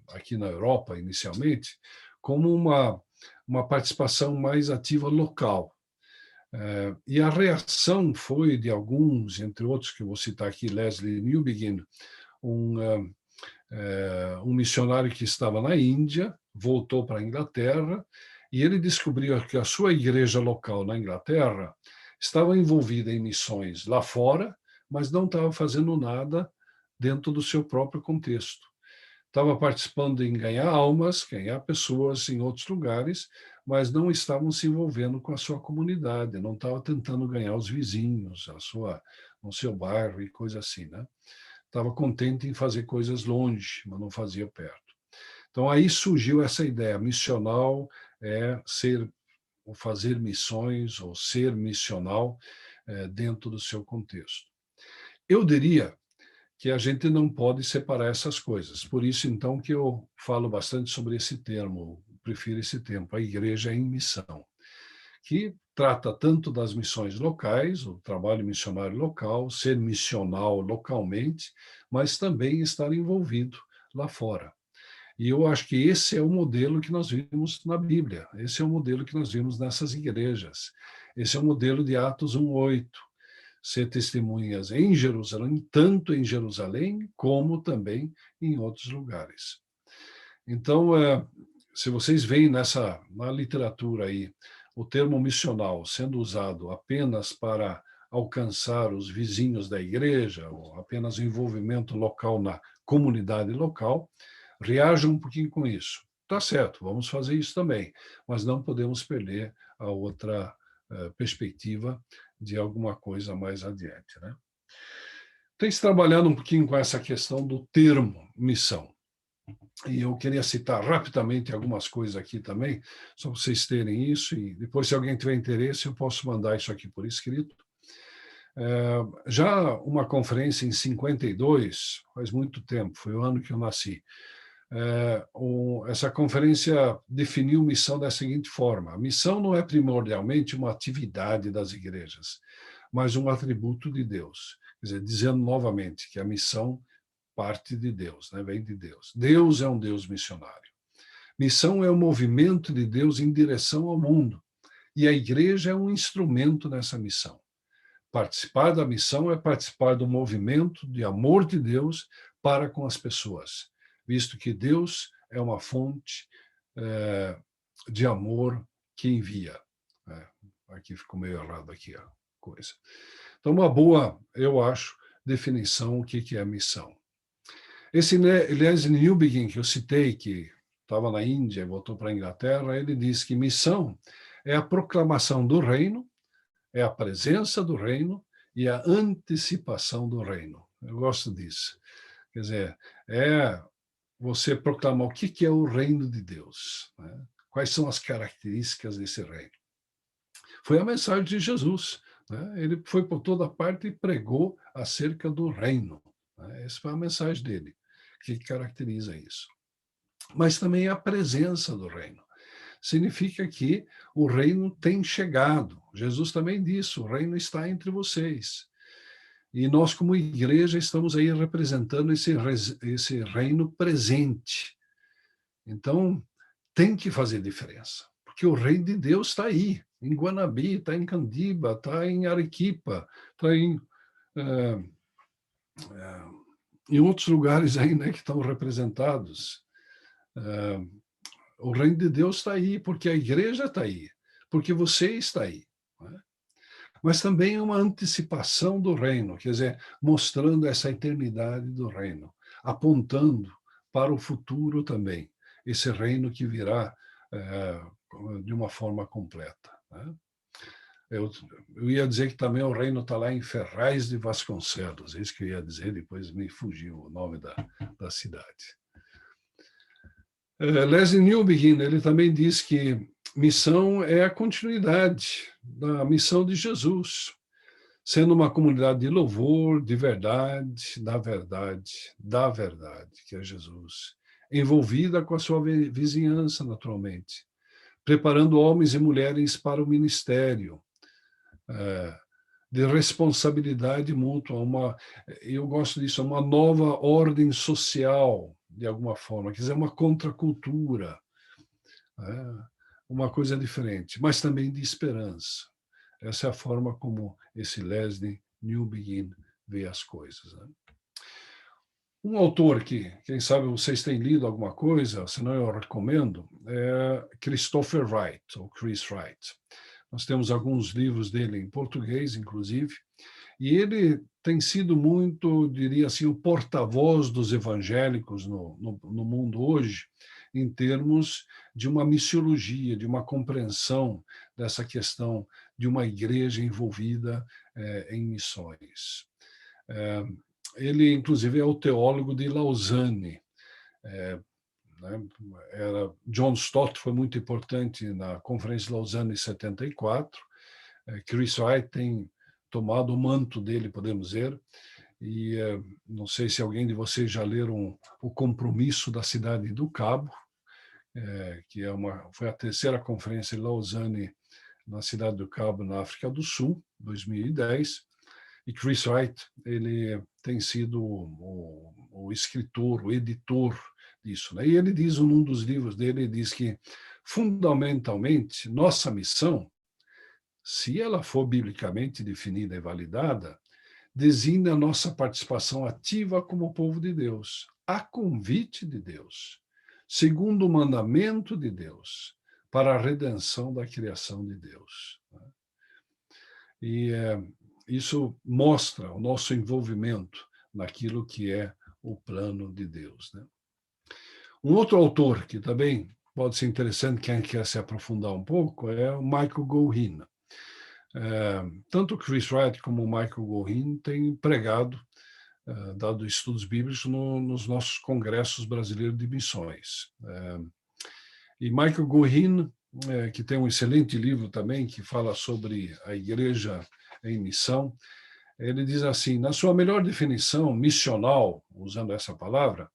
aqui na Europa inicialmente, como uma participação mais ativa local. E a reação foi de alguns, entre outros que eu vou citar aqui, Leslie Newbigin, um missionário que estava na Índia, voltou para a Inglaterra, e ele descobriu que a sua igreja local na Inglaterra estava envolvida em missões lá fora, mas não estava fazendo nada dentro do seu próprio contexto. Estava participando em ganhar almas, ganhar pessoas em outros lugares, mas não estavam se envolvendo com a sua comunidade, não estava tentando ganhar os vizinhos, no seu bairro e coisa assim, né? Estava contente em fazer coisas longe, mas não fazia perto. Então aí surgiu essa ideia, missional é fazer missões ou ser missional dentro do seu contexto. Eu diria que a gente não pode separar essas coisas. Por isso, então, que eu falo bastante sobre esse termo, prefiro esse termo, a igreja em missão, que trata tanto das missões locais, o trabalho missionário local, ser missional localmente, mas também estar envolvido lá fora. E eu acho que esse é o modelo que nós vimos na Bíblia, esse é o modelo que nós vimos nessas igrejas, esse é o modelo de Atos 1:8, ser testemunhas em Jerusalém, tanto em Jerusalém como também em outros lugares. Então, se vocês veem na literatura aí, o termo missional sendo usado apenas para alcançar os vizinhos da igreja, ou apenas o envolvimento local na comunidade local, reajam um pouquinho com isso. Tá certo, vamos fazer isso também, mas não podemos perder a outra perspectiva de alguma coisa mais adiante, né? Tem se trabalhado um pouquinho com essa questão do termo missão. E eu queria citar rapidamente algumas coisas aqui também, só para vocês terem isso, e depois, se alguém tiver interesse, eu posso mandar isso aqui por escrito. Já uma conferência em 52, faz muito tempo, foi o ano que eu nasci, essa conferência definiu missão da seguinte forma: a missão não é primordialmente uma atividade das igrejas, mas um atributo de Deus. Quer dizer, dizendo novamente que a missão parte de Deus, né? Vem de Deus. Deus é um Deus missionário. Missão é o movimento de Deus em direção ao mundo, e a igreja é um instrumento nessa missão. Participar da missão é participar do movimento de amor de Deus para com as pessoas, visto que Deus é uma fonte de amor que envia. Aqui ficou meio errado aqui a coisa. Então, uma boa, eu acho, definição o que é missão. Esse Leslie Newbigin, que eu citei, que estava na Índia e voltou para a Inglaterra, ele diz que missão é a proclamação do reino, é a presença do reino e a antecipação do reino. Eu gosto disso. Quer dizer, é você proclamar o que é o reino de Deus, né? Quais são as características desse reino. Foi a mensagem de Jesus, né? Ele foi por toda parte e pregou acerca do reino, né? Essa foi a mensagem dele, que caracteriza isso. Mas também a presença do reino. Significa que o reino tem chegado. Jesus também disse, o reino está entre vocês. E nós, como igreja, estamos aí representando esse reino presente. Então, tem que fazer diferença, porque o reino de Deus está aí, em Guanabi, está em Candiba, está em Arequipa, está em outros lugares aí, né, que estão representados. O reino de Deus está aí, porque a igreja está aí, porque você está aí, né? Mas também uma antecipação do reino, quer dizer, mostrando essa eternidade do reino, apontando para o futuro também, esse reino que virá de uma forma completa, né? Eu ia dizer que também o reino está lá em Ferraz de Vasconcelos, é isso que eu ia dizer, depois me fugiu o nome da cidade. Leslie Newbigin, ele também diz que missão é a continuidade da missão de Jesus, sendo uma comunidade de louvor, de verdade, da verdade, que é Jesus, envolvida com a sua vizinhança, naturalmente, preparando homens e mulheres para o ministério, de responsabilidade mútua, eu gosto disso, uma nova ordem social, de alguma forma, quer dizer, uma contracultura, uma coisa diferente, mas também de esperança. Essa é a forma como esse Leslie Newbegin vê as coisas. Um autor que, quem sabe, vocês têm lido alguma coisa, senão eu recomendo, é Christopher Wright, ou Chris Wright. Nós temos alguns livros dele em português, inclusive, e ele tem sido muito, diria assim, o porta-voz dos evangélicos no mundo hoje, em termos de uma missiologia, de uma compreensão dessa questão de uma igreja envolvida em missões. Ele, inclusive, é o teólogo de Lausanne. John Stott foi muito importante na Conferência de Lausanne em 74. Chris Wright tem tomado o manto dele, podemos dizer, e não sei se alguém de vocês já leram O Compromisso da Cidade do Cabo, que foi a terceira conferência de Lausanne na Cidade do Cabo, na África do Sul, 2010, e Chris Wright, ele tem sido o escritor, o editor disso, né? E ele diz, num dos livros dele, ele diz que, fundamentalmente, nossa missão, se ela for biblicamente definida e validada, designa a nossa participação ativa como povo de Deus, a convite de Deus, segundo o mandamento de Deus, para a redenção da criação de Deus. E isso mostra o nosso envolvimento naquilo que é o plano de Deus, né? Um outro autor que também pode ser interessante, quem quer se aprofundar um pouco, é o Michael Gohin. Tanto o Chris Wright como o Michael Gohin têm pregado, dado estudos bíblicos nos nossos congressos brasileiros de missões. E Michael Gohin, que tem um excelente livro também, que fala sobre a igreja em missão, ele diz assim, na sua melhor definição missional, usando essa palavra,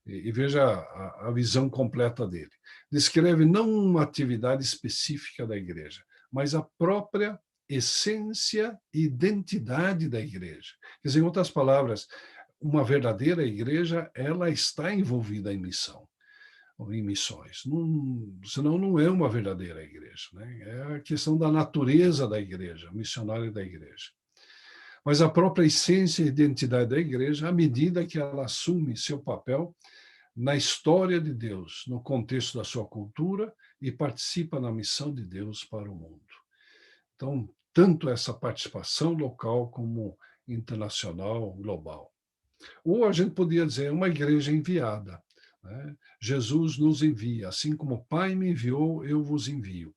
e veja a visão completa dele, descreve não uma atividade específica da igreja, mas a própria essência e identidade da igreja. Quer dizer, em outras palavras, uma verdadeira igreja, ela está envolvida em missão, ou em missões. Senão não é uma verdadeira igreja, né? É a questão da natureza da igreja, missionária da igreja. Mas a própria essência e identidade da igreja, à medida que ela assume seu papel na história de Deus, no contexto da sua cultura e participa na missão de Deus para o mundo. Então, tanto essa participação local como internacional, global. Ou a gente podia dizer, uma igreja enviada, né? Jesus nos envia, assim como o Pai me enviou, eu vos envio.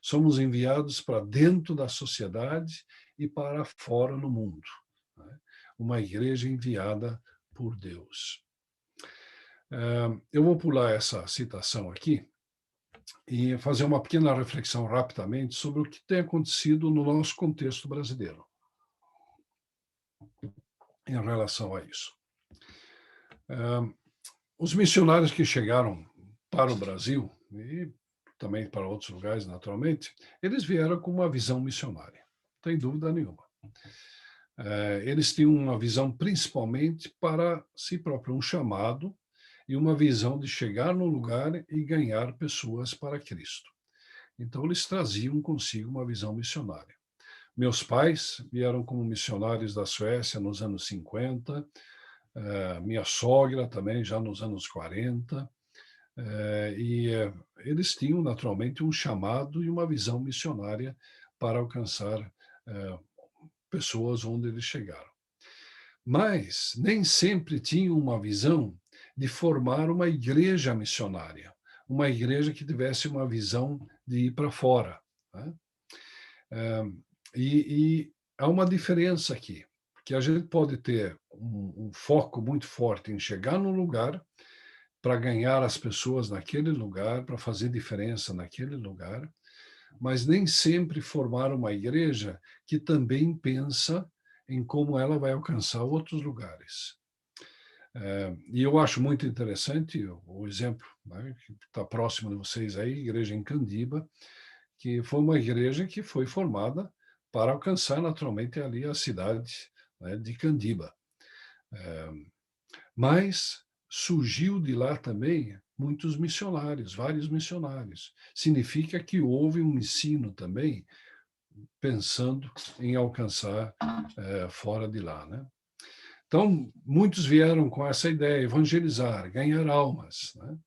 Somos enviados para dentro da sociedade e para fora no mundo, né? Uma igreja enviada por Deus. Eu vou pular essa citação aqui e fazer uma pequena reflexão rapidamente sobre o que tem acontecido no nosso contexto brasileiro em relação a isso. Os missionários que chegaram para o Brasil, e também para outros lugares, naturalmente, eles vieram com uma visão missionária, não tem dúvida nenhuma. Eles tinham uma visão principalmente para si próprio, um chamado e uma visão de chegar no lugar e ganhar pessoas para Cristo. Então, eles traziam consigo uma visão missionária. Meus pais vieram como missionários da Suécia nos anos 50, minha sogra também já nos anos 40, e eles tinham naturalmente um chamado e uma visão missionária para alcançar pessoas onde eles chegaram. Mas nem sempre tinham uma visão de formar uma igreja missionária, uma igreja que tivesse uma visão de ir para fora, né? E há uma diferença aqui, que a gente pode ter um foco muito forte em chegar num lugar para ganhar as pessoas naquele lugar, para fazer diferença naquele lugar, mas nem sempre formar uma igreja que também pensa em como ela vai alcançar outros lugares. E eu acho muito interessante o exemplo, né, que está próximo de vocês aí, igreja em Candiba, que foi uma igreja que foi formada para alcançar naturalmente ali a cidade, né, de Candiba. Mas surgiu de lá também muitos missionários, vários missionários. Significa que houve um ensino também pensando em alcançar fora de lá, né? Então, muitos vieram com essa ideia, evangelizar, ganhar almas, né?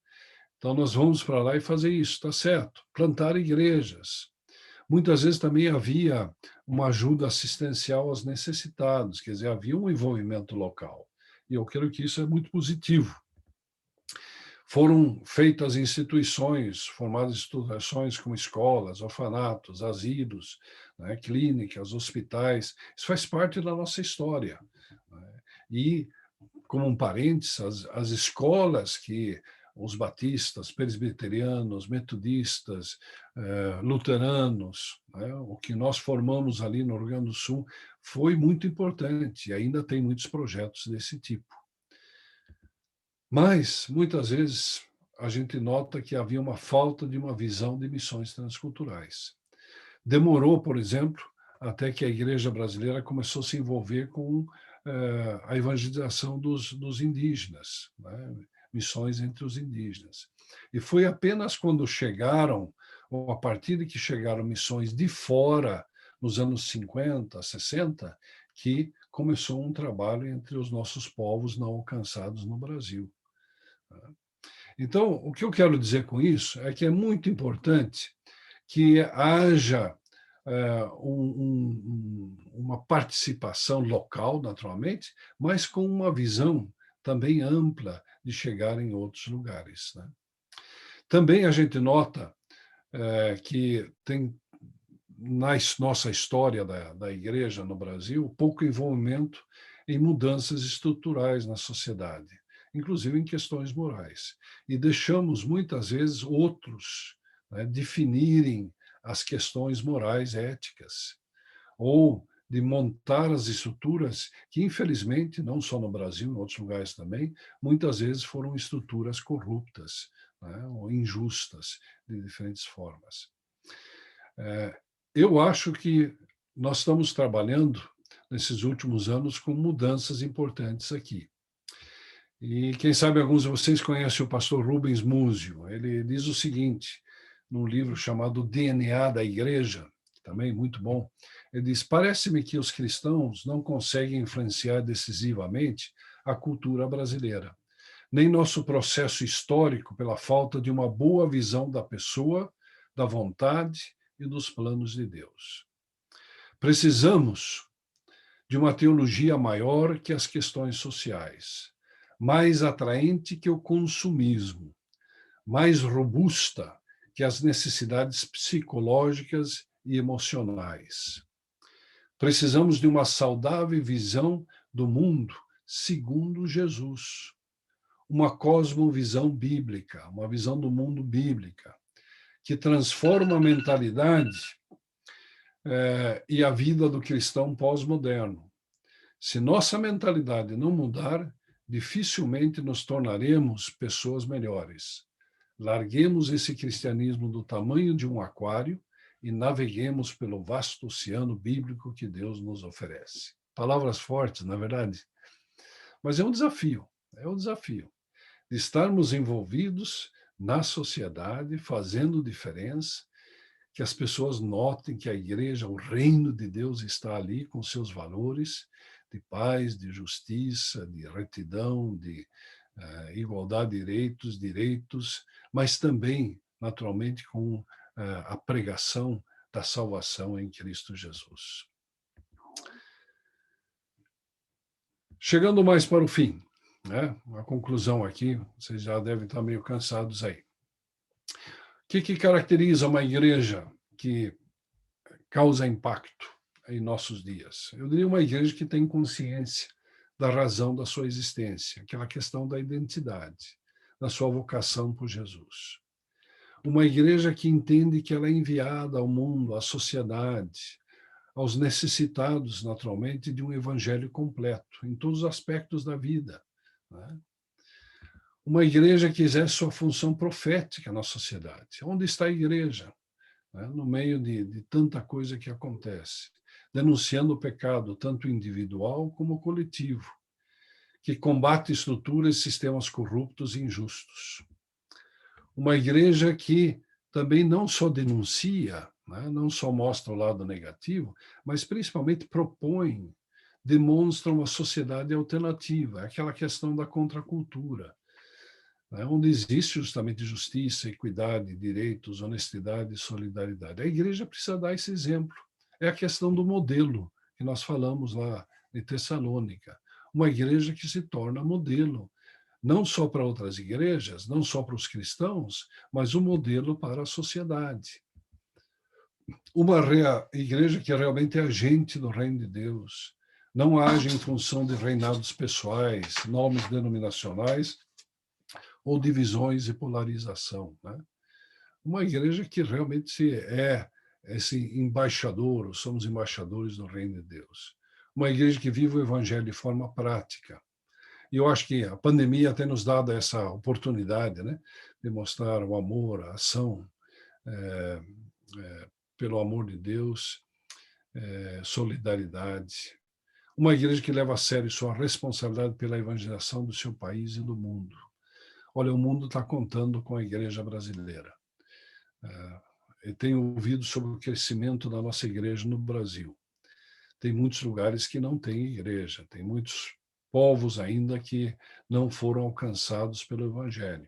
Então, nós vamos para lá e fazer isso, está certo. Plantar igrejas. Muitas vezes também havia uma ajuda assistencial aos necessitados, quer dizer, havia um envolvimento local. E eu creio que isso é muito positivo. Foram feitas instituições, formadas instituições como escolas, orfanatos, asilos, né, clínicas, hospitais. Isso faz parte da nossa história, né? E, como um parênteses, as escolas que os batistas, presbiterianos, metodistas, luteranos, né, o que nós formamos ali no Rio Grande do Sul, foi muito importante e ainda tem muitos projetos desse tipo. Mas, muitas vezes, a gente nota que havia uma falta de uma visão de missões transculturais. Demorou, por exemplo, até que a igreja brasileira começou a se envolver com a evangelização dos indígenas, né? Missões entre os indígenas. E foi apenas quando chegaram, ou a partir de que chegaram missões de fora, nos anos 50, 60, que começou um trabalho entre os nossos povos não alcançados no Brasil. Então, o que eu quero dizer com isso é que é muito importante que haja uma participação local, naturalmente, mas com uma visão também ampla de chegar em outros lugares, né? Também a gente nota que tem, na nossa história da igreja no Brasil, pouco envolvimento em mudanças estruturais na sociedade, inclusive em questões morais. E deixamos, muitas vezes, outros, né, definirem as questões morais, éticas, ou de montar as estruturas que, infelizmente, não só no Brasil, em outros lugares também, muitas vezes foram estruturas corruptas, né, ou injustas, de diferentes formas. Eu acho que nós estamos trabalhando, nesses últimos anos, com mudanças importantes aqui. E quem sabe alguns de vocês conhecem o pastor Rubens Múzio. Ele diz o seguinte, num livro chamado DNA da Igreja, também muito bom, ele diz: parece-me que os cristãos não conseguem influenciar decisivamente a cultura brasileira, nem nosso processo histórico pela falta de uma boa visão da pessoa, da vontade e dos planos de Deus. Precisamos de uma teologia maior que as questões sociais, mais atraente que o consumismo, mais robusta que as necessidades psicológicas e emocionais. Precisamos de uma saudável visão do mundo segundo Jesus, uma cosmovisão bíblica, uma visão do mundo bíblica, que transforma a mentalidade e a vida do cristão pós-moderno. Se nossa mentalidade não mudar, dificilmente nos tornaremos pessoas melhores. Larguemos esse cristianismo do tamanho de um aquário e naveguemos pelo vasto oceano bíblico que Deus nos oferece. Palavras fortes, na verdade. Mas é um desafio de estarmos envolvidos na sociedade, fazendo diferença, que as pessoas notem que a igreja, o reino de Deus está ali com seus valores de paz, de justiça, de retidão, de igualdade de direitos, mas também, naturalmente, com a pregação da salvação em Cristo Jesus. Chegando mais para o fim, né? A conclusão aqui, vocês já devem estar meio cansados aí. O que caracteriza uma igreja que causa impacto em nossos dias? Eu diria uma igreja que tem consciência da razão da sua existência, aquela questão da identidade, da sua vocação por Jesus. Uma igreja que entende que ela é enviada ao mundo, à sociedade, aos necessitados, naturalmente, de um evangelho completo, em todos os aspectos da vida, né? Uma igreja que exerce sua função profética na sociedade. Onde está a igreja? Né? No meio de tanta coisa que acontece, denunciando o pecado, tanto individual como coletivo, que combate estruturas e sistemas corruptos e injustos. Uma igreja que também não só denuncia, né? Não só mostra o lado negativo, mas principalmente propõe, demonstra uma sociedade alternativa, aquela questão da contracultura, né? Onde existe justamente justiça, equidade, direitos, honestidade e solidariedade. A igreja precisa dar esse exemplo. É a questão do modelo que nós falamos lá em Tessalônica. Uma igreja que se torna modelo, não só para outras igrejas, não só para os cristãos, mas um modelo para a sociedade. Uma igreja que realmente é agente do reino de Deus, não age em função de reinados pessoais, nomes denominacionais ou divisões e polarização, né? Uma igreja que realmente é esse embaixador, somos embaixadores do reino de Deus. Uma igreja que vive o evangelho de forma prática. E eu acho que a pandemia tem nos dado essa oportunidade, né, de mostrar o amor, a ação, pelo amor de Deus, solidariedade. Uma igreja que leva a sério sua responsabilidade pela evangelização do seu país e do mundo. Olha, o mundo está contando com a igreja brasileira. Eu tenho ouvido sobre o crescimento da nossa igreja no Brasil. Tem muitos lugares que não tem igreja, tem muitos povos ainda que não foram alcançados pelo Evangelho.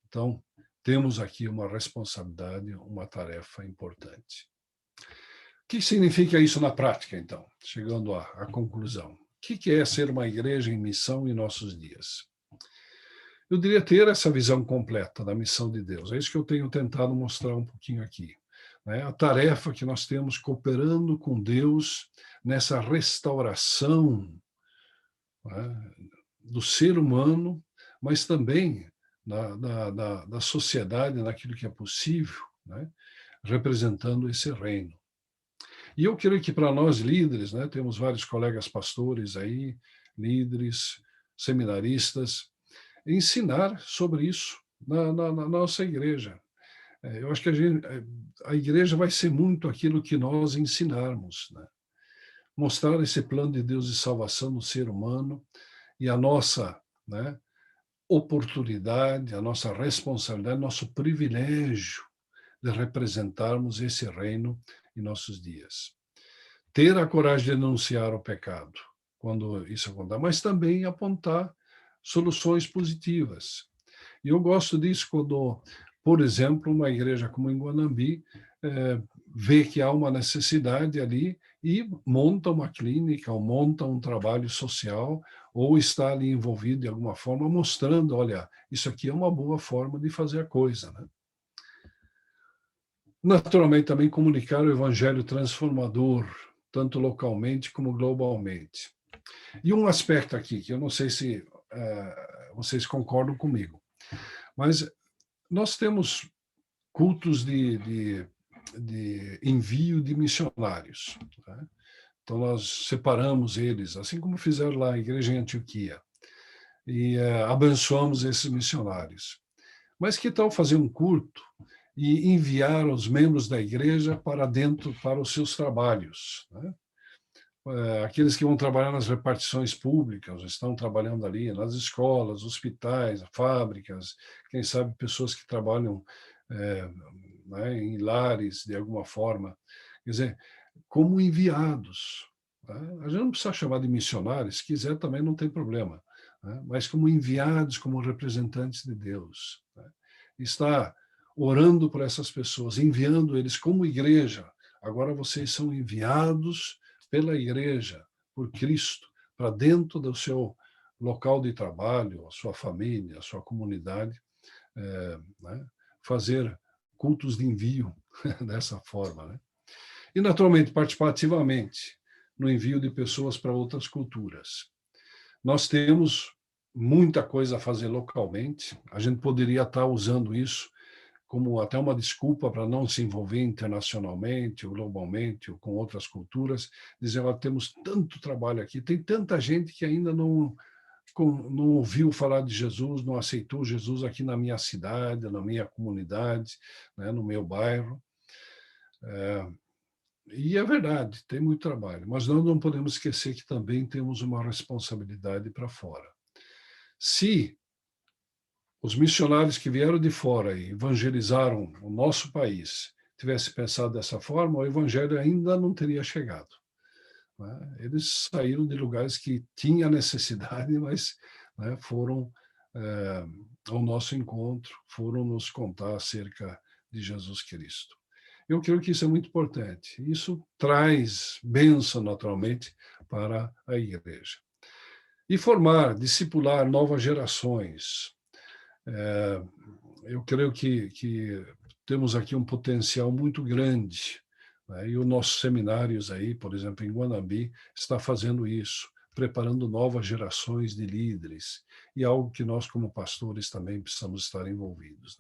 Então, temos aqui uma responsabilidade, uma tarefa importante. O que significa isso na prática, então? Chegando à conclusão. O que é ser uma igreja em missão em nossos dias? Eu diria ter essa visão completa da missão de Deus. É isso que eu tenho tentado mostrar um pouquinho aqui, né? A tarefa que nós temos cooperando com Deus nessa restauração, né, do ser humano, mas também da sociedade, naquilo que é possível, né, representando esse reino. E eu creio que para nós líderes, né, temos vários colegas pastores aí, líderes, seminaristas, ensinar sobre isso na nossa igreja. Eu acho que a igreja vai ser muito aquilo que nós ensinarmos, né? Mostrar esse plano de Deus de salvação do ser humano e a nossa, né, oportunidade, a nossa responsabilidade, nosso privilégio de representarmos esse reino em nossos dias. Ter a coragem de denunciar o pecado quando isso acontecer, mas também apontar soluções positivas. E eu gosto disso quando, por exemplo, uma igreja como em Guanambi vê que há uma necessidade ali e monta uma clínica, ou monta um trabalho social, ou está ali envolvido de alguma forma, mostrando, olha, isso aqui é uma boa forma de fazer a coisa, né? Naturalmente, também comunicar o evangelho transformador, tanto localmente como globalmente. E um aspecto aqui, que eu não sei se vocês concordam comigo, mas nós temos cultos de envio de missionários, né? Então, nós separamos eles, assim como fizeram lá a igreja em Antioquia, e abençoamos esses missionários. Mas que tal fazer um culto e enviar os membros da igreja para dentro, para os seus trabalhos, né? Aqueles que vão trabalhar nas repartições públicas, estão trabalhando ali nas escolas, hospitais, fábricas, quem sabe pessoas que trabalham né, em lares, de alguma forma. Quer dizer, como enviados. Né? A gente não precisa chamar de missionários, se quiser também não tem problema, né? Mas como enviados, como representantes de Deus. Né? Está orando por essas pessoas, enviando eles como igreja. Agora vocês são enviados pela igreja, por Cristo, para dentro do seu local de trabalho, a sua família, a sua comunidade, né? Fazer cultos de envio dessa forma, né? E, naturalmente, participar ativamente no envio de pessoas para outras culturas. Nós temos muita coisa a fazer localmente, a gente poderia estar usando isso como até uma desculpa para não se envolver internacionalmente ou globalmente ou com outras culturas, dizer, temos tanto trabalho aqui, tem tanta gente que ainda não ouviu falar de Jesus, não aceitou Jesus aqui na minha cidade, na minha comunidade, né, no meu bairro. E é verdade, tem muito trabalho, mas nós não podemos esquecer que também temos uma responsabilidade para fora. Se os missionários que vieram de fora e evangelizaram o nosso país tivessem pensado dessa forma, o evangelho ainda não teria chegado. Eles saíram de lugares que tinha necessidade, mas foram ao nosso encontro, foram nos contar acerca de Jesus Cristo. Eu creio que isso é muito importante. Isso traz bênção, naturalmente, para a igreja. E formar, discipular novas gerações. Eu creio que temos aqui um potencial muito grande. E os nossos seminários aí, por exemplo, em Guanambi, está fazendo isso, preparando novas gerações de líderes, e algo que nós, como pastores, também precisamos estar envolvidos.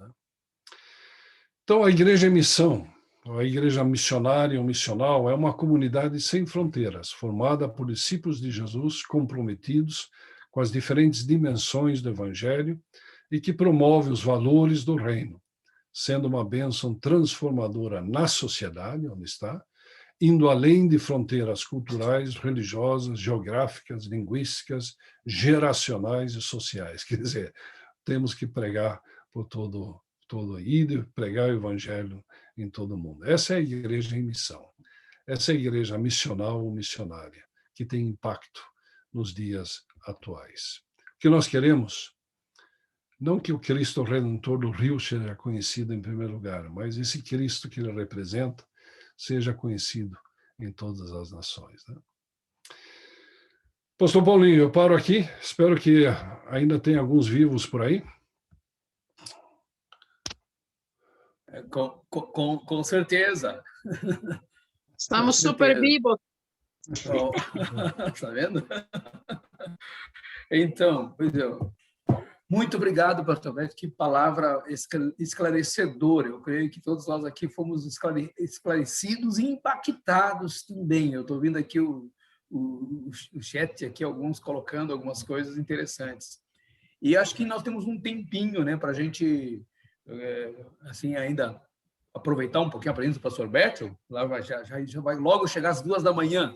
Então, a Igreja em Missão, a Igreja Missionária ou Missional, é uma comunidade sem fronteiras, formada por discípulos de Jesus comprometidos com as diferentes dimensões do Evangelho e que promove os valores do reino, sendo uma bênção transformadora na sociedade onde está, indo além de fronteiras culturais, religiosas, geográficas, linguísticas, geracionais e sociais. Quer dizer, temos que pregar por todo ir, pregar o evangelho em todo o mundo. Essa é a igreja em missão. Essa é a igreja missional ou missionária, que tem impacto nos dias atuais. O que nós queremos? Não que o Cristo Redentor do Rio seja conhecido em primeiro lugar, mas esse Cristo que ele representa seja conhecido em todas as nações. Pastor Paulinho, eu paro aqui. Espero que ainda tenha alguns vivos por aí. Com certeza. Estamos super vivos. Está vendo? Então, muito obrigado, pastor Beto. Que palavra esclarecedora. Eu creio que todos nós aqui fomos esclarecidos e impactados também. Eu estou vendo aqui o chat, aqui, alguns colocando algumas coisas interessantes. E acho que nós temos um tempinho, né, para a gente assim, ainda aproveitar um pouquinho a presença do pastor Bertel. Lá já vai logo chegar às 2h.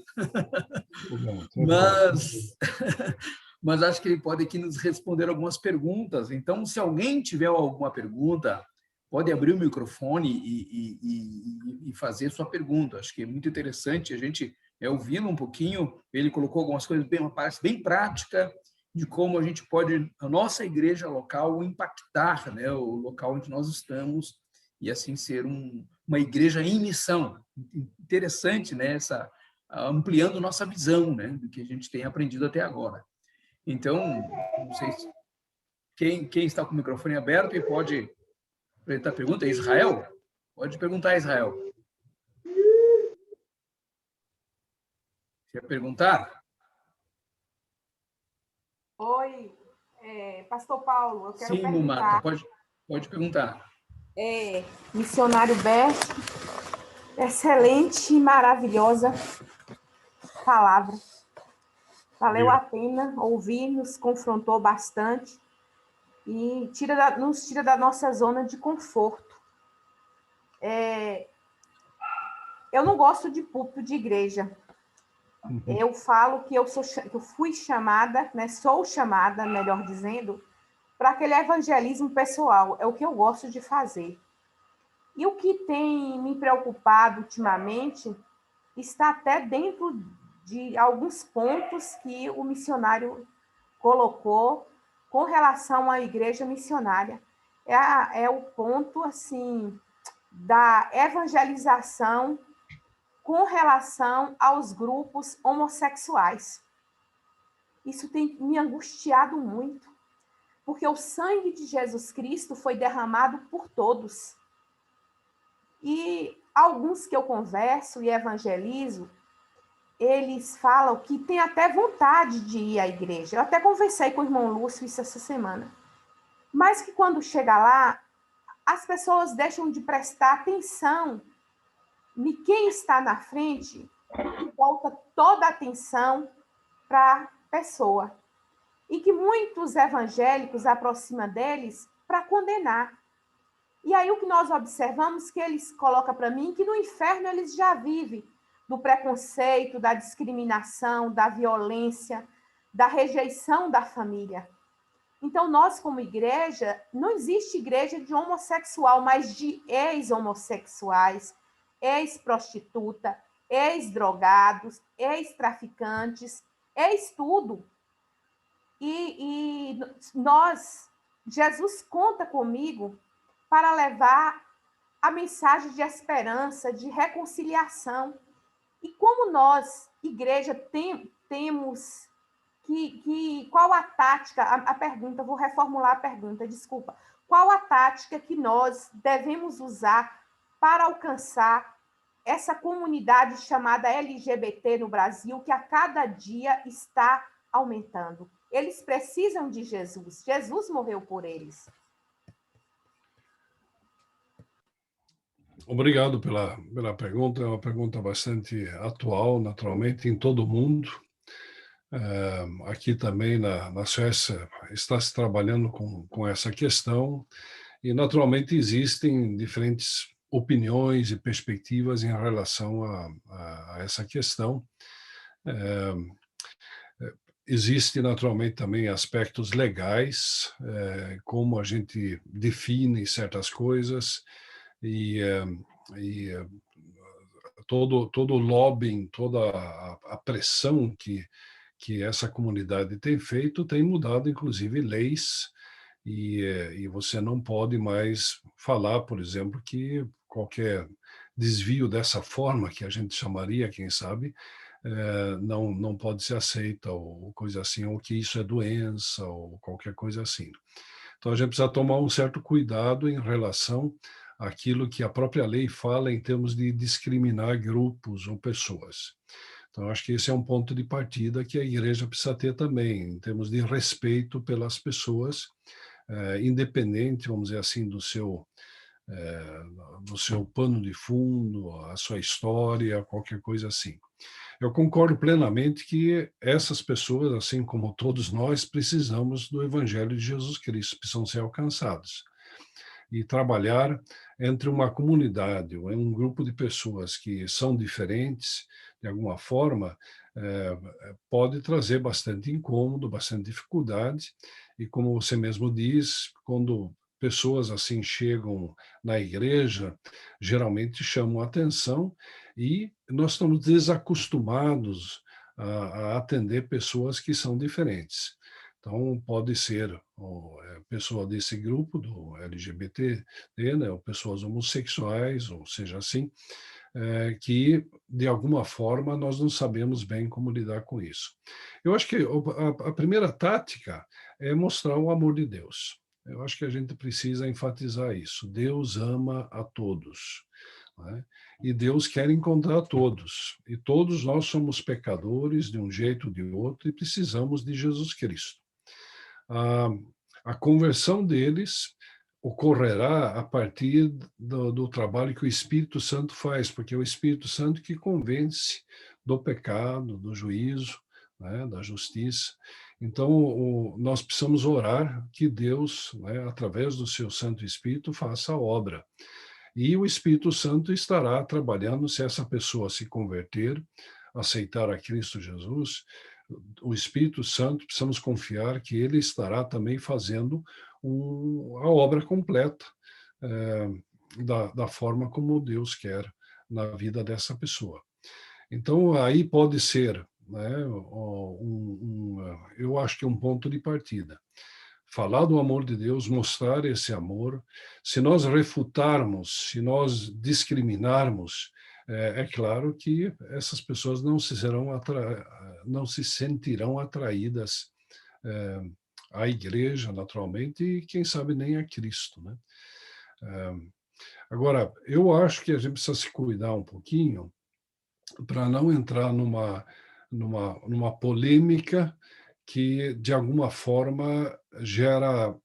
Mas acho que ele pode aqui nos responder algumas perguntas. Então, se alguém tiver alguma pergunta, pode abrir o microfone e fazer sua pergunta. Acho que é muito interessante a gente ouvindo um pouquinho. Ele colocou algumas coisas, uma parte bem prática de como a gente pode, a nossa igreja local, impactar, né, o local onde nós estamos e assim ser uma igreja em missão. Interessante, né, ampliando nossa visão, né, do que a gente tem aprendido até agora. Então, não sei se quem está com o microfone aberto e pode apresentar pergunta. É Israel? Pode perguntar, Israel. Quer perguntar? Oi, pastor Paulo, eu quero perguntar. Sim, Marta, pode perguntar. Missionário Berto, excelente e maravilhosa palavra. Valeu a pena ouvir, nos confrontou bastante e nos tira da nossa zona de conforto. Eu não gosto de púlpito de igreja. Eu falo que eu fui chamada, né, sou chamada, melhor dizendo, para aquele evangelismo pessoal. É o que eu gosto de fazer. E o que tem me preocupado ultimamente está até dentro de alguns pontos que o missionário colocou com relação à igreja missionária. É o ponto, assim, da evangelização com relação aos grupos homossexuais. Isso tem me angustiado muito, porque o sangue de Jesus Cristo foi derramado por todos. E alguns que eu converso e evangelizo, eles falam que tem até vontade de ir à igreja. Eu até conversei com o irmão Lúcio isso essa semana. Mas que quando chega lá, as pessoas deixam de prestar atenção em quem está na frente e volta toda a atenção para a pessoa. e que muitos evangélicos aproximam deles para condenar. E aí o que nós observamos que eles colocam para mim que no inferno eles já vivem do preconceito, da discriminação, da violência, da rejeição da família. Então, nós, como igreja, não existe igreja de homossexual, mas de ex-homossexuais, ex-prostituta, ex-drogados, ex-traficantes, ex-tudo. E nós, Jesus conta comigo para levar a mensagem de esperança, de reconciliação. E como nós, igreja, temos qual a tática, a pergunta, vou reformular a pergunta, desculpa. Qual a tática que nós devemos usar para alcançar essa comunidade chamada LGBT no Brasil, que a cada dia está aumentando? Eles precisam de Jesus. Jesus morreu por eles. Obrigado pela pergunta. É uma pergunta bastante atual, naturalmente, em todo o mundo. Aqui também na Suécia está se trabalhando com essa questão e, naturalmente, existem diferentes opiniões e perspectivas em relação a essa questão. Existe, naturalmente, também aspectos legais, como a gente define certas coisas e todo o lobbying, toda a pressão que essa comunidade tem feito, tem mudado, inclusive, leis, e você não pode mais falar, por exemplo, que qualquer desvio dessa forma, que a gente chamaria, quem sabe, não pode ser aceita, ou coisa assim, ou que isso é doença, ou qualquer coisa assim. Então, a gente precisa tomar um certo cuidado em relação àquilo que a própria lei fala em termos de discriminar grupos ou pessoas. Então, acho que esse é um ponto de partida que a igreja precisa ter também, em termos de respeito pelas pessoas, independente, vamos dizer assim, do seu pano de fundo, a sua história, qualquer coisa assim. Eu concordo plenamente que essas pessoas, assim como todos nós, precisamos do Evangelho de Jesus Cristo, precisam ser alcançados. E trabalhar entre uma comunidade, ou um grupo de pessoas que são diferentes, de alguma forma, pode trazer bastante incômodo, bastante dificuldade, e como você mesmo diz, quando pessoas assim chegam na igreja, geralmente chamam a atenção, e nós estamos desacostumados a atender pessoas que são diferentes. Então, pode ser pessoa desse grupo, do LGBT, né, ou pessoas homossexuais, ou seja assim, que, de alguma forma, nós não sabemos bem como lidar com isso. Eu acho que a primeira tática é mostrar o amor de Deus. Eu acho que a gente precisa enfatizar isso. Deus ama a todos, né? E Deus quer encontrar todos. E todos nós somos pecadores de um jeito ou de outro e precisamos de Jesus Cristo. A conversão deles ocorrerá a partir do trabalho que o Espírito Santo faz, porque é o Espírito Santo que convence do pecado, do juízo, né, da justiça. Então, nós precisamos orar que Deus, né, através do seu Santo Espírito, faça a obra. E o Espírito Santo estará trabalhando se essa pessoa se converter, aceitar a Cristo Jesus. O Espírito Santo, precisamos confiar que ele estará também fazendo a obra completa, da forma como Deus quer na vida dessa pessoa. Então, aí pode ser, né, eu acho que é um ponto de partida. Falar do amor de Deus, mostrar esse amor. Se nós refutarmos, se nós discriminarmos, é claro que essas pessoas não se sentirão atraídas à igreja, naturalmente, e quem sabe nem a Cristo, né? Agora, eu acho que a gente precisa se cuidar um pouquinho para não entrar numa polêmica que, de alguma forma, gera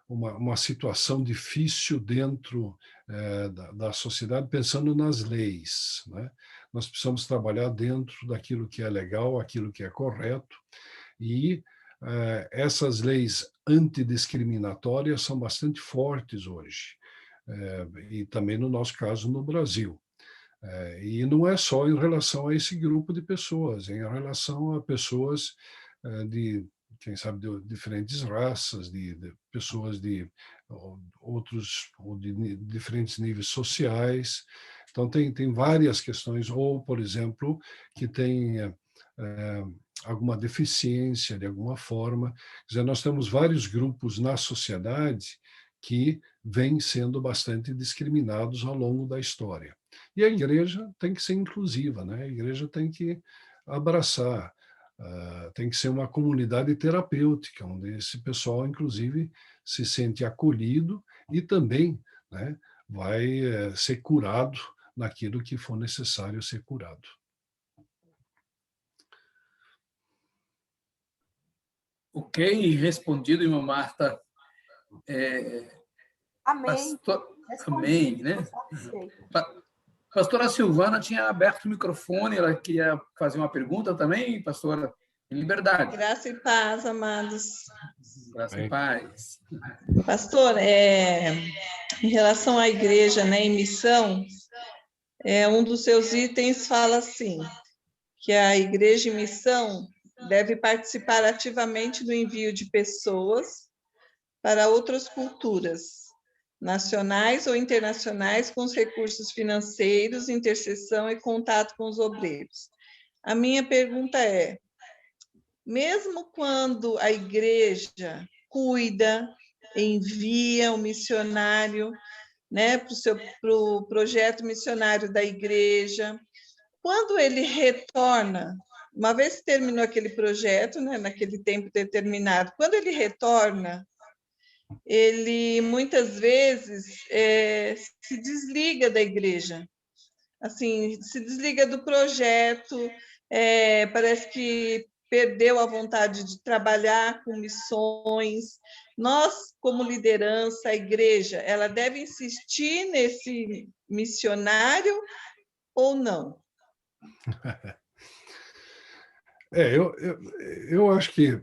uma situação difícil dentro da sociedade, pensando nas leis, né? Nós precisamos trabalhar dentro daquilo que é legal, aquilo que é correto, E essas leis antidiscriminatórias são bastante fortes hoje, e também no nosso caso no Brasil. E não é só em relação a esse grupo de pessoas, é em relação a pessoas de, quem sabe, de diferentes raças, de pessoas de outros, ou de diferentes níveis sociais. Então, tem várias questões, ou, por exemplo, que tem alguma deficiência de alguma forma. Quer dizer, nós temos vários grupos na sociedade que vêm sendo bastante discriminados ao longo da história. E a igreja tem que ser inclusiva, né? A igreja tem que abraçar, tem que ser uma comunidade terapêutica, onde esse pessoal, inclusive, se sente acolhido e também, né, vai ser curado naquilo que for necessário ser curado. Ok, respondido, irmã Marta. Amém. Amém, né? Pastora Silvana tinha aberto o microfone, ela queria fazer uma pergunta também, pastora, em liberdade. Graça e paz, amados. Graça e paz. Pastor, em relação à igreja, né, em missão, um dos seus itens fala assim, que a igreja em missão deve participar ativamente do envio de pessoas para outras culturas, nacionais ou internacionais, com os recursos financeiros, intercessão e contato com os obreiros. A minha pergunta é, mesmo quando a igreja cuida, envia um missionário, né, para o projeto missionário da igreja, quando ele retorna, uma vez que terminou aquele projeto, né, naquele tempo determinado, quando ele retorna, ele muitas vezes se desliga da igreja, assim, se desliga do projeto, parece que perdeu a vontade de trabalhar com missões. Nós, como liderança, a igreja, ela deve insistir nesse missionário ou não? Eu acho que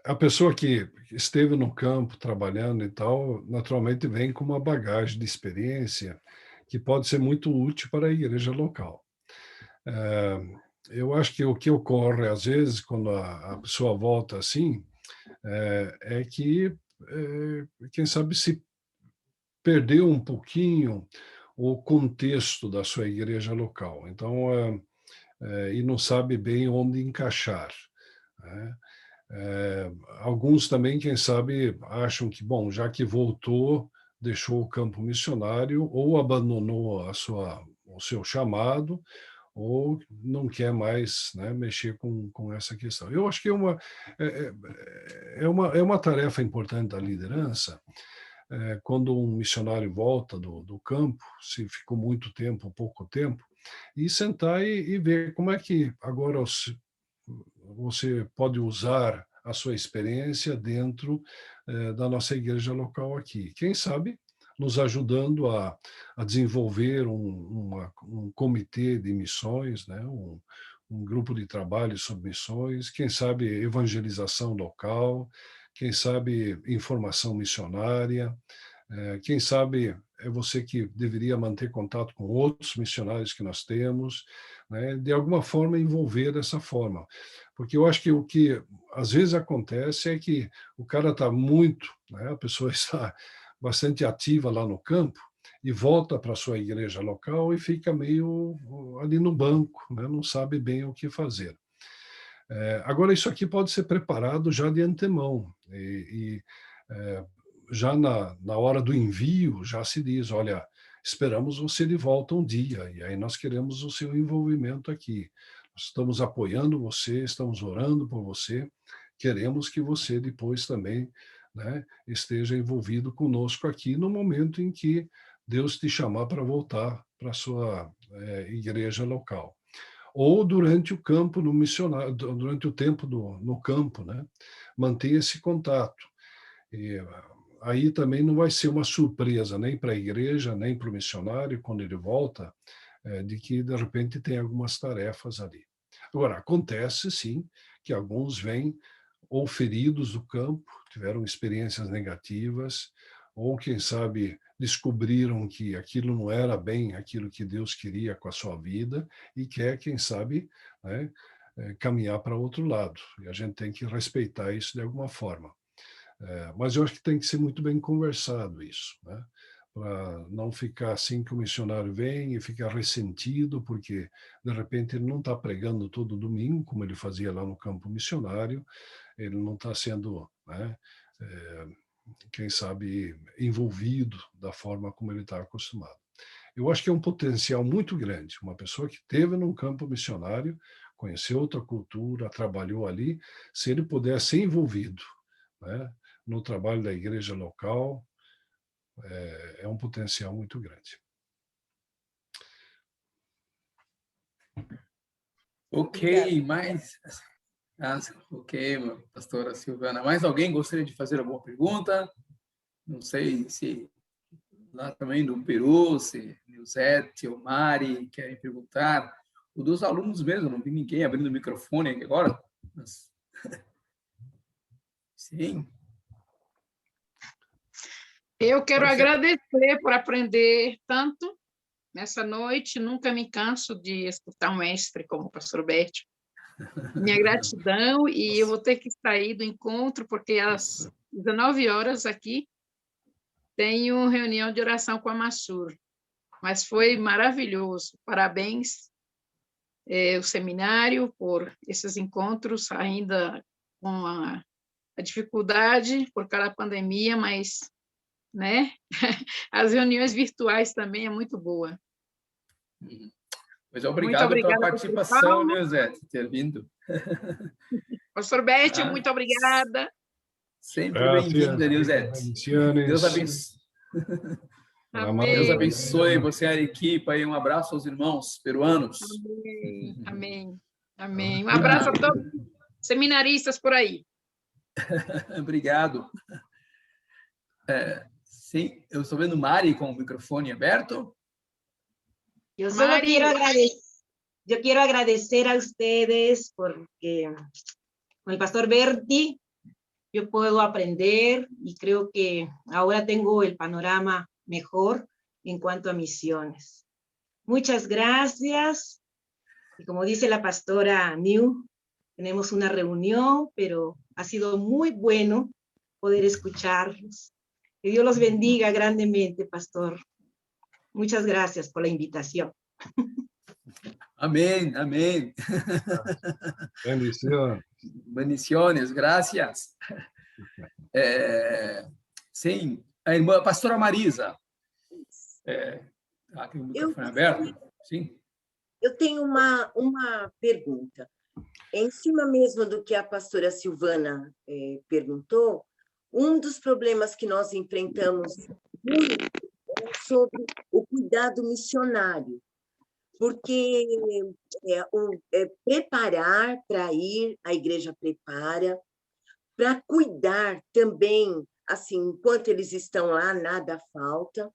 a pessoa que esteve no campo trabalhando e tal, naturalmente vem com uma bagagem de experiência que pode ser muito útil para a igreja local. Eu acho que o que ocorre, às vezes, quando a pessoa volta assim, é que, quem sabe, se perdeu um pouquinho o contexto da sua igreja local. Então, e não sabe bem onde encaixar, né? Alguns também, quem sabe, acham que, bom, já que voltou, deixou o campo missionário, ou abandonou o seu chamado, ou não quer mais, né, mexer com essa questão. Eu acho que é uma tarefa importante da liderança, quando um missionário volta do campo, se ficou muito tempo, pouco tempo, e sentar e ver como é que agora você pode usar a sua experiência dentro da nossa igreja local aqui. Quem sabe nos ajudando a desenvolver um comitê de missões, né? Um grupo de trabalho sobre missões, quem sabe evangelização local, quem sabe informação missionária, quem sabe é você que deveria manter contato com outros missionários que nós temos, né? De alguma forma envolver dessa forma. Porque eu acho que o que às vezes acontece é que o cara está muito, né? A pessoa está bastante ativa lá no campo e volta para a sua igreja local e fica meio ali no banco, né? Não sabe bem o que fazer. Agora, isso aqui pode ser preparado já de antemão. Já na hora do envio, já se diz, olha, esperamos você de volta um dia, e aí nós queremos o seu envolvimento aqui. Nós estamos apoiando você, estamos orando por você, queremos que você depois também, né, esteja envolvido conosco aqui no momento em que Deus te chamar para voltar para a sua igreja local. Ou durante o campo no missionário, durante o tempo no campo, né, manter esse contato. E aí também não vai ser uma surpresa nem para a igreja, nem para o missionário, quando ele volta, de que, de repente, tem algumas tarefas ali. Agora, acontece, sim, que alguns vêm ou feridos do campo, tiveram experiências negativas, ou, quem sabe, descobriram que aquilo não era bem aquilo que Deus queria com a sua vida e quer, quem sabe, né, caminhar para outro lado. E a gente tem que respeitar isso de alguma forma. Mas eu acho que tem que ser muito bem conversado isso, né? Para não ficar assim que o missionário vem e fica ressentido, porque, de repente, ele não está pregando todo domingo, como ele fazia lá no campo missionário, ele não está sendo, né, quem sabe, envolvido da forma como ele está acostumado. Eu acho que é um potencial muito grande. Uma pessoa que esteve num campo missionário, conheceu outra cultura, trabalhou ali, se ele puder ser envolvido, né, no trabalho da igreja local, é um potencial muito grande. Ok, ok, pastora Silvana. Mais alguém gostaria de fazer alguma pergunta? Não sei se lá também no Peru, se Nilzete ou Mari querem perguntar. O dos alunos mesmo, não vi ninguém abrindo o microfone aqui agora. Mas... Sim. Eu quero agradecer por aprender tanto nessa noite. Nunca me canso de escutar um mestre como o pastor Bertio. Minha gratidão, e eu vou ter que sair do encontro, porque às 19 horas aqui tenho reunião de oração com a Massur. Mas foi maravilhoso. Parabéns, o seminário, por esses encontros, ainda com a dificuldade por causa da pandemia, mas, né, as reuniões virtuais também é muito boa. Pois obrigado pela participação, Nilzete, ter vindo. Pastor Bertio, muito obrigada. Sempre bem-vinda, Nilzete. Deus abençoe. Amém. Deus abençoe você e a equipe. Um abraço aos irmãos peruanos. Amém, amém, amém. Um abraço a todos os seminaristas por aí. Obrigado. Sim, eu estou vendo Mari com o microfone aberto. Yo solo quiero agradecer a ustedes porque con el pastor Berti yo puedo aprender y creo que ahora tengo el panorama mejor en cuanto a misiones. Muchas gracias. Y como dice la pastora New, tenemos una reunión, pero ha sido muy bueno poder escucharlos. Que Dios los bendiga grandemente, pastor. Muchas gracias por la invitación. Amén, amén. Bendiciones. Bendiciones, gracias. Sim, a irmã, a pastora Marisa. Tem o microfone aberto? Sim. Eu tenho uma pergunta. Em cima mesmo do que a pastora Silvana perguntou, um dos problemas que nós enfrentamos muito é sobre o cuidado missionário, porque preparar para ir, a igreja prepara, para cuidar também, assim, enquanto eles estão lá, nada falta.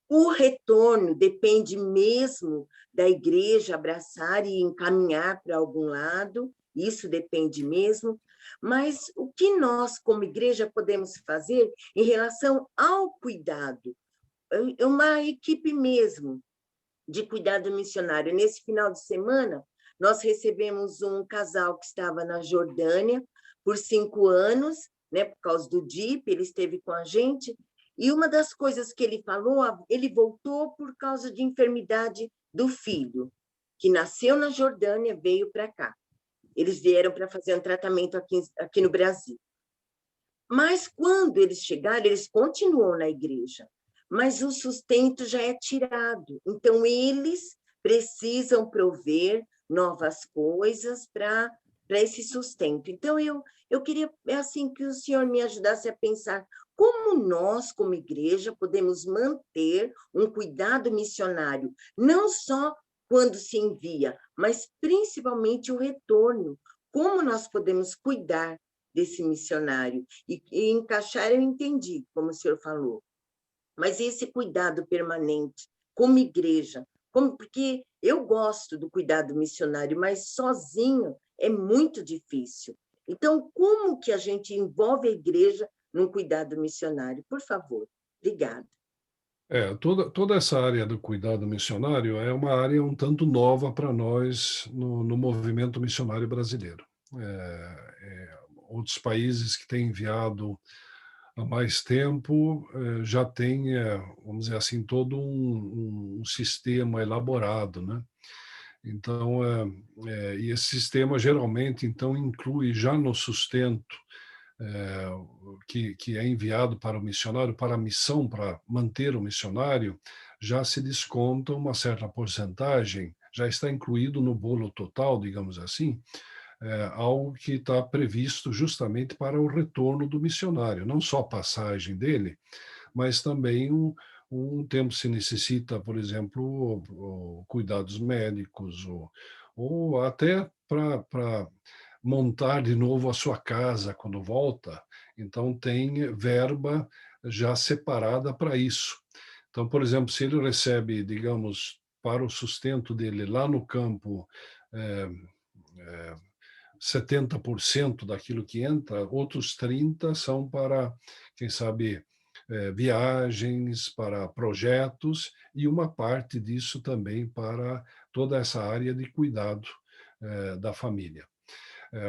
O retorno depende mesmo da igreja abraçar e encaminhar para algum lado, isso depende mesmo, mas o que nós, como igreja, podemos fazer em relação ao cuidado? É uma equipe mesmo de cuidado missionário. Nesse final de semana, nós recebemos um casal que estava na Jordânia por 5 anos, né, por causa do DIP, ele esteve com a gente, e uma das coisas que ele falou, ele voltou por causa de enfermidade do filho, que nasceu na Jordânia, veio para cá. Eles vieram para fazer um tratamento aqui no Brasil. Mas quando eles chegaram, eles continuam na igreja, mas o sustento já é tirado. Então, eles precisam prover novas coisas para esse sustento. Então, eu queria assim que o senhor me ajudasse a pensar como nós, como igreja, podemos manter um cuidado missionário, não só quando se envia, mas principalmente o retorno. Como nós podemos cuidar desse missionário? E encaixar, eu entendi, como o senhor falou, mas esse cuidado permanente, como igreja, Porque eu gosto do cuidado missionário, mas sozinho é muito difícil. Então, como que a gente envolve a igreja num cuidado missionário? Por favor. Obrigada. Toda essa área do cuidado missionário é uma área um tanto nova para nós no movimento missionário brasileiro. Outros países que têm enviado há mais tempo já têm, vamos dizer assim, todo um sistema elaborado, né? Então, e esse sistema geralmente então inclui já no sustento que é enviado para o missionário, para a missão, para manter o missionário, já se desconta uma certa porcentagem, já está incluído no bolo total, digamos assim, algo que está previsto justamente para o retorno do missionário, não só a passagem dele, mas também um tempo se necessita, por exemplo, cuidados médicos, ou até para montar de novo a sua casa quando volta. Então, tem verba já separada para isso. Então, por exemplo, se ele recebe, digamos, para o sustento dele lá no campo, 70% daquilo que entra, outros 30% são para, quem sabe, viagens, para projetos, e uma parte disso também para toda essa área de cuidado da família.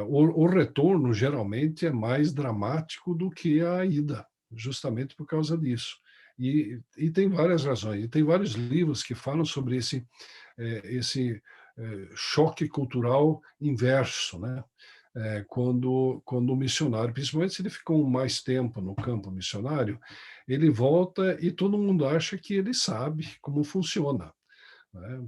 O retorno, geralmente, é mais dramático do que a ida, justamente por causa disso. E tem várias razões, e tem vários livros que falam sobre esse choque cultural inverso, né? Quando o missionário, principalmente se ele ficou mais tempo no campo missionário, ele volta e todo mundo acha que ele sabe como funciona, né?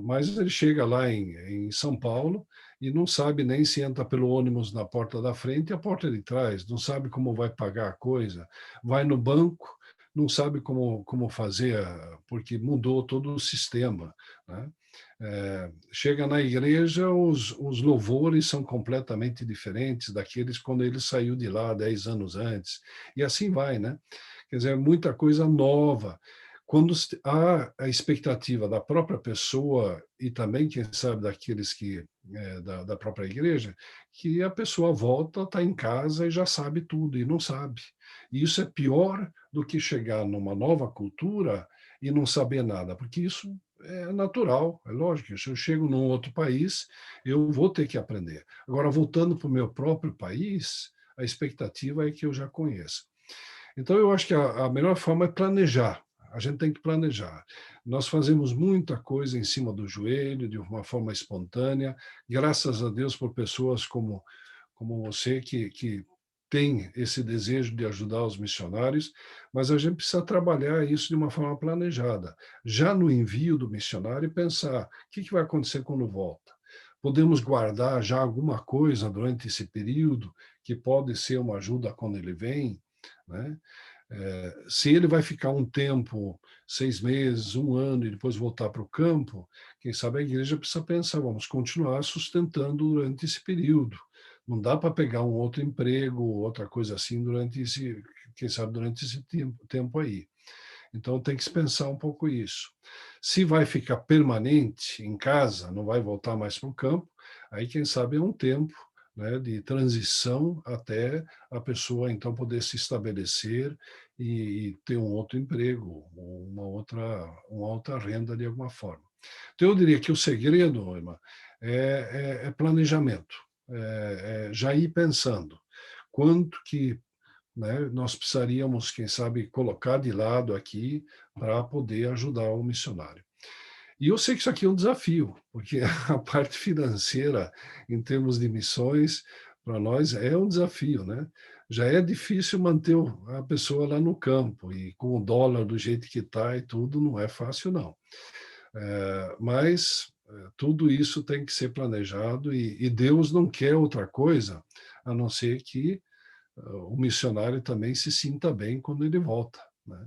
Mas ele chega lá em São Paulo e não sabe nem se entra pelo ônibus na porta da frente e a porta de trás, não sabe como vai pagar a coisa, vai no banco, não sabe como fazer, porque mudou todo o sistema, né? Chega na igreja, os louvores são completamente diferentes daqueles quando ele saiu de lá 10 anos antes, e assim vai, né? Quer dizer, muita coisa nova. Quando há a expectativa da própria pessoa e também, quem sabe, daqueles que da própria igreja, que a pessoa volta, está em casa e já sabe tudo, e não sabe. E isso é pior do que chegar numa nova cultura e não saber nada, porque isso é natural, é lógico. Se eu chego num outro país, eu vou ter que aprender. Agora, voltando para o meu próprio país, a expectativa é que eu já conheça. Então, eu acho que a melhor forma é planejar. A gente tem que planejar. Nós fazemos muita coisa em cima do joelho, de uma forma espontânea, graças a Deus por pessoas como você, que tem esse desejo de ajudar os missionários, mas a gente precisa trabalhar isso de uma forma planejada. Já no envio do missionário, pensar o que vai acontecer quando volta. Podemos guardar já alguma coisa durante esse período que pode ser uma ajuda quando ele vem, né? Se ele vai ficar um tempo, 6 meses, 1 ano, e depois voltar para o campo, quem sabe a igreja precisa pensar, vamos continuar sustentando durante esse período. Não dá para pegar um outro emprego, outra coisa assim, quem sabe, durante esse tempo aí. Então, tem que se pensar um pouco isso. Se vai ficar permanente em casa, não vai voltar mais para o campo, aí, quem sabe, é um tempo, né, de transição até a pessoa, então, poder se estabelecer e ter um outro emprego, uma outra renda de alguma forma. Então, eu diria que o segredo, irmã, é planejamento, já ir pensando quanto que, né, nós precisaríamos, quem sabe, colocar de lado aqui para poder ajudar o missionário. E eu sei que isso aqui é um desafio, porque a parte financeira, em termos de missões, para nós é um desafio, né? Já é difícil manter a pessoa lá no campo, e com o dólar do jeito que está e tudo, não é fácil, não. Mas tudo isso tem que ser planejado, e Deus não quer outra coisa, a não ser que o missionário também se sinta bem quando ele volta, né?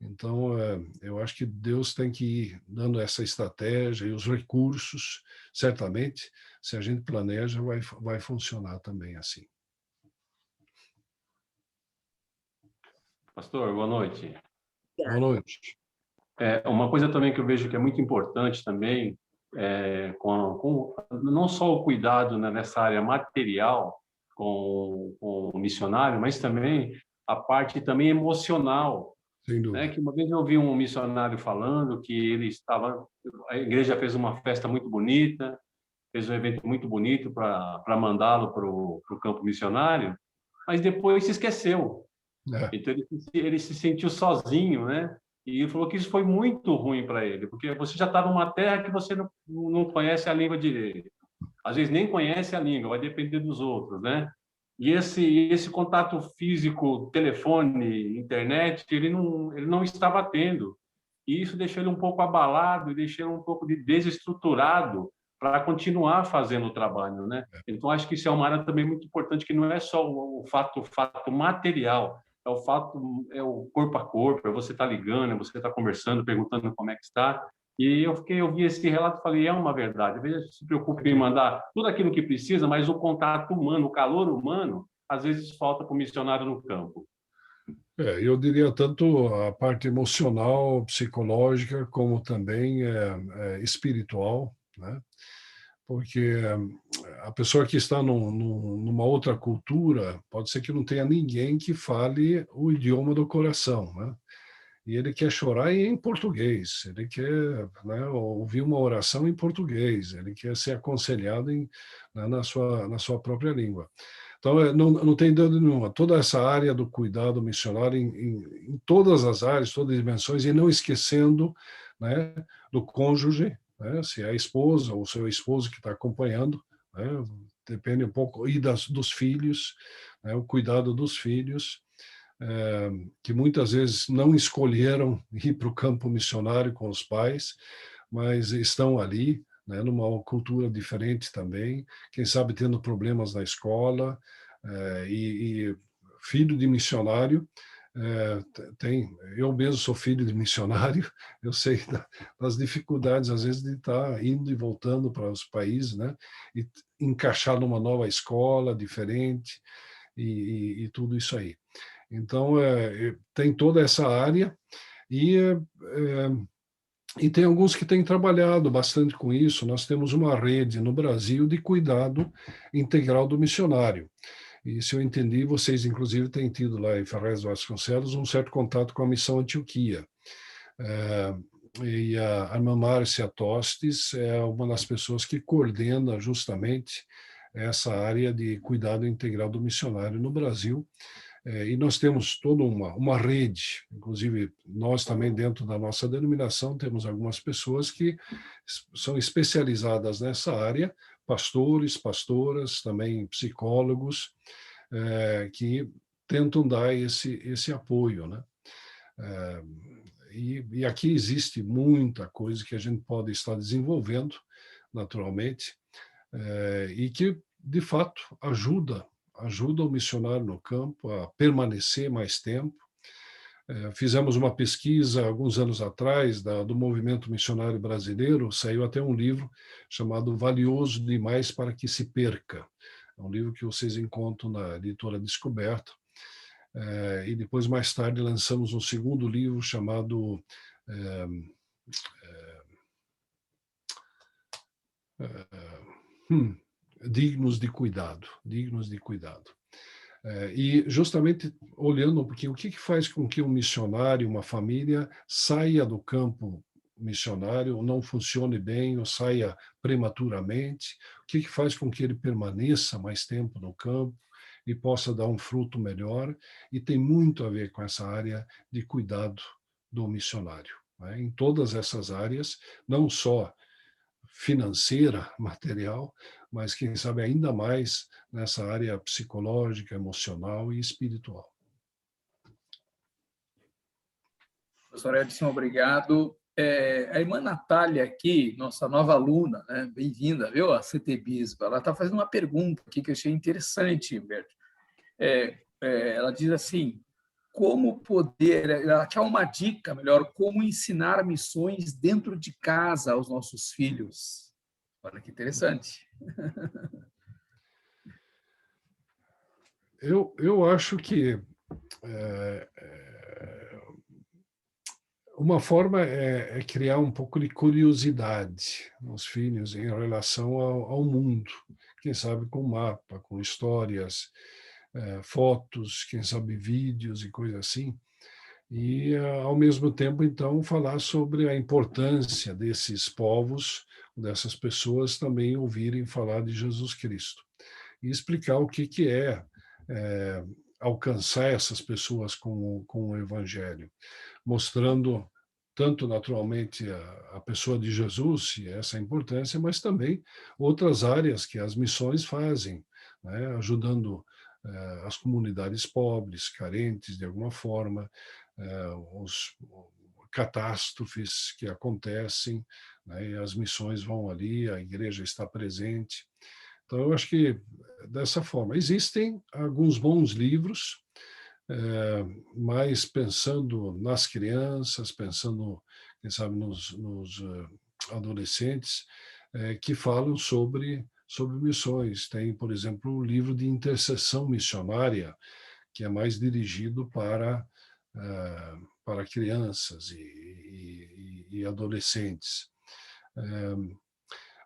Então, eu acho que Deus tem que ir dando essa estratégia e os recursos, certamente, se a gente planeja, vai funcionar também assim. Pastor, boa noite. Boa noite. Uma coisa também que eu vejo que é muito importante também, com não só o cuidado, né, nessa área material com o missionário, mas também a parte também emocional. Sem dúvida. Que uma vez eu ouvi um missionário falando que a igreja fez uma festa muito bonita, fez um evento muito bonito para mandá-lo para o campo missionário, mas depois se esqueceu. Então ele se sentiu sozinho, né? E ele falou que isso foi muito ruim para ele, porque você já está numa terra que você não conhece a língua direito. Às vezes nem conhece a língua, vai depender dos outros, né? E esse contato físico, telefone, internet, ele não estava tendo. E isso deixou ele um pouco abalado e deixou ele um pouco desestruturado para continuar fazendo o trabalho, né? Então, acho que isso é uma área também muito importante, que não é só o fato material, é o corpo a corpo, é você estar ligando, é você estar conversando, perguntando como é que está. E eu vi esse relato e falei, é uma verdade. Às vezes se preocupa em mandar tudo aquilo que precisa, mas o contato humano, o calor humano, às vezes falta para o missionário no campo. Eu diria tanto a parte emocional, psicológica, como também espiritual, né? Porque a pessoa que está numa outra cultura, pode ser que não tenha ninguém que fale o idioma do coração, né? E ele quer chorar em português, ele quer, né, ouvir uma oração em português, ele quer ser aconselhado na sua própria língua. Então, não tem dúvida nenhuma, toda essa área do cuidado missionário em todas as áreas, todas as dimensões, e não esquecendo, né, do cônjuge, né, se é a esposa ou seu esposo que está acompanhando, né, depende um pouco, e dos filhos, né, o cuidado dos filhos, que muitas vezes não escolheram ir para o campo missionário com os pais, mas estão ali, né, numa cultura diferente também, quem sabe tendo problemas na escola, e filho de missionário, eu mesmo sou filho de missionário, eu sei das dificuldades às vezes de estar indo e voltando para os países, né, e encaixar numa nova escola diferente e tudo isso aí. Então tem toda essa área e tem alguns que têm trabalhado bastante com isso. Nós temos uma rede no Brasil de cuidado integral do missionário. E, se eu entendi, vocês, inclusive, têm tido lá em Ferraz Vasconcelos um certo contato com a Missão Antioquia. E a irmã Márcia Tostes é uma das pessoas que coordena justamente essa área de cuidado integral do missionário no Brasil. E nós temos toda uma rede, inclusive nós também dentro da nossa denominação temos algumas pessoas que são especializadas nessa área, pastores, pastoras, também psicólogos, que tentam dar esse apoio, né? E aqui existe muita coisa que a gente pode estar desenvolvendo, naturalmente, e que, de fato, ajuda o missionário no campo a permanecer mais tempo. Fizemos uma pesquisa alguns anos atrás do movimento missionário brasileiro, saiu até um livro chamado Valioso Demais para que se Perca. É um livro que vocês encontram na editora Descoberta. E depois, mais tarde, lançamos um segundo livro chamado Dignos de Cuidado. E justamente olhando um pouquinho o que faz com que um missionário, uma família, saia do campo missionário, não funcione bem ou saia prematuramente, o que faz com que ele permaneça mais tempo no campo e possa dar um fruto melhor, e tem muito a ver com essa área de cuidado do missionário, né? Em todas essas áreas, não só financeira, material, mas quem sabe ainda mais nessa área psicológica, emocional e espiritual. Professor Edson, obrigado. A irmã Natália aqui, nossa nova aluna, né? Bem-vinda, viu? A CT Bispo. Ela está fazendo uma pergunta aqui que eu achei interessante, Humberto. Ela diz assim, ela quer uma dica melhor, como ensinar missões dentro de casa aos nossos filhos. Olha que interessante. Eu acho que uma forma é criar um pouco de curiosidade nos filhos em relação ao mundo. Quem sabe com mapa, com histórias, fotos, quem sabe vídeos e coisas assim. E, ao mesmo tempo, então, falar sobre a importância desses povos, dessas pessoas também ouvirem falar de Jesus Cristo. E explicar o que é alcançar essas pessoas com o Evangelho, mostrando tanto naturalmente a pessoa de Jesus e essa importância, mas também outras áreas que as missões fazem, né? Ajudando as comunidades pobres, carentes de alguma forma, os catástrofes que acontecem, né? E as missões vão ali, a igreja está presente. Então, eu acho que dessa forma. Existem alguns bons livros, mas pensando nas crianças, pensando, quem sabe, nos adolescentes, que falam sobre missões. Tem, por exemplo, o livro de intercessão missionária, que é mais dirigido para crianças e adolescentes.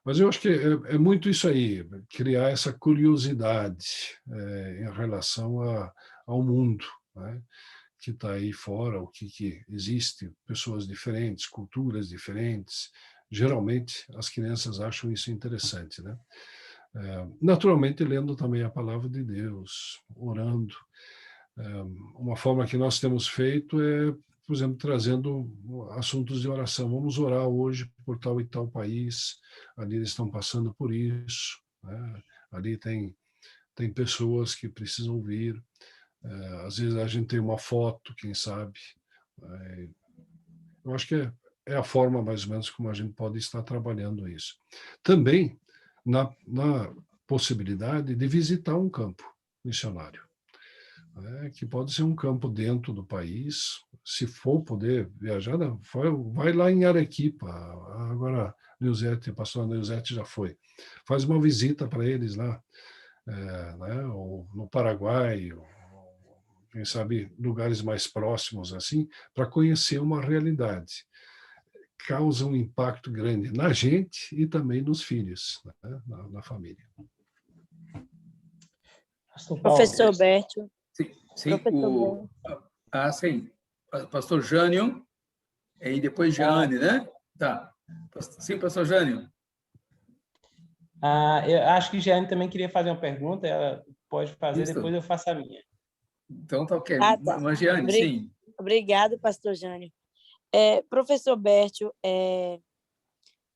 Mas eu acho que é muito isso aí, criar essa curiosidade em relação ao mundo, né, que está aí fora, o que existe, pessoas diferentes, culturas diferentes. Geralmente, as crianças acham isso interessante, né? Naturalmente, lendo também a palavra de Deus, orando. Uma forma que nós temos feito é, por exemplo, trazendo assuntos de oração. Vamos orar hoje por tal e tal país, ali eles estão passando por isso, né? Ali tem pessoas que precisam ouvir. Às vezes a gente tem uma foto, quem sabe. Eu acho que é a forma, mais ou menos, como a gente pode estar trabalhando isso. Também na possibilidade de visitar um campo missionário, que pode ser um campo dentro do país. Se for poder viajar, vai lá em Arequipa. Agora, a pastora Neuzete já foi. Faz uma visita para eles lá, né? Ou no Paraguai, ou, quem sabe, lugares mais próximos, assim, para conhecer uma realidade. Causa um impacto grande na gente e também nos filhos, né? na família. Professor Bértio. Sim, sim. Pastor Jânio, e depois Jeane, né? Tá. Sim, pastor Jânio. Eu acho que Jeane também queria fazer uma pergunta, ela pode fazer, isso. Depois eu faço a minha. Então, tá ok. Tá. Mas, Jeane, sim. Obrigado, pastor Jânio. Professor Bértio,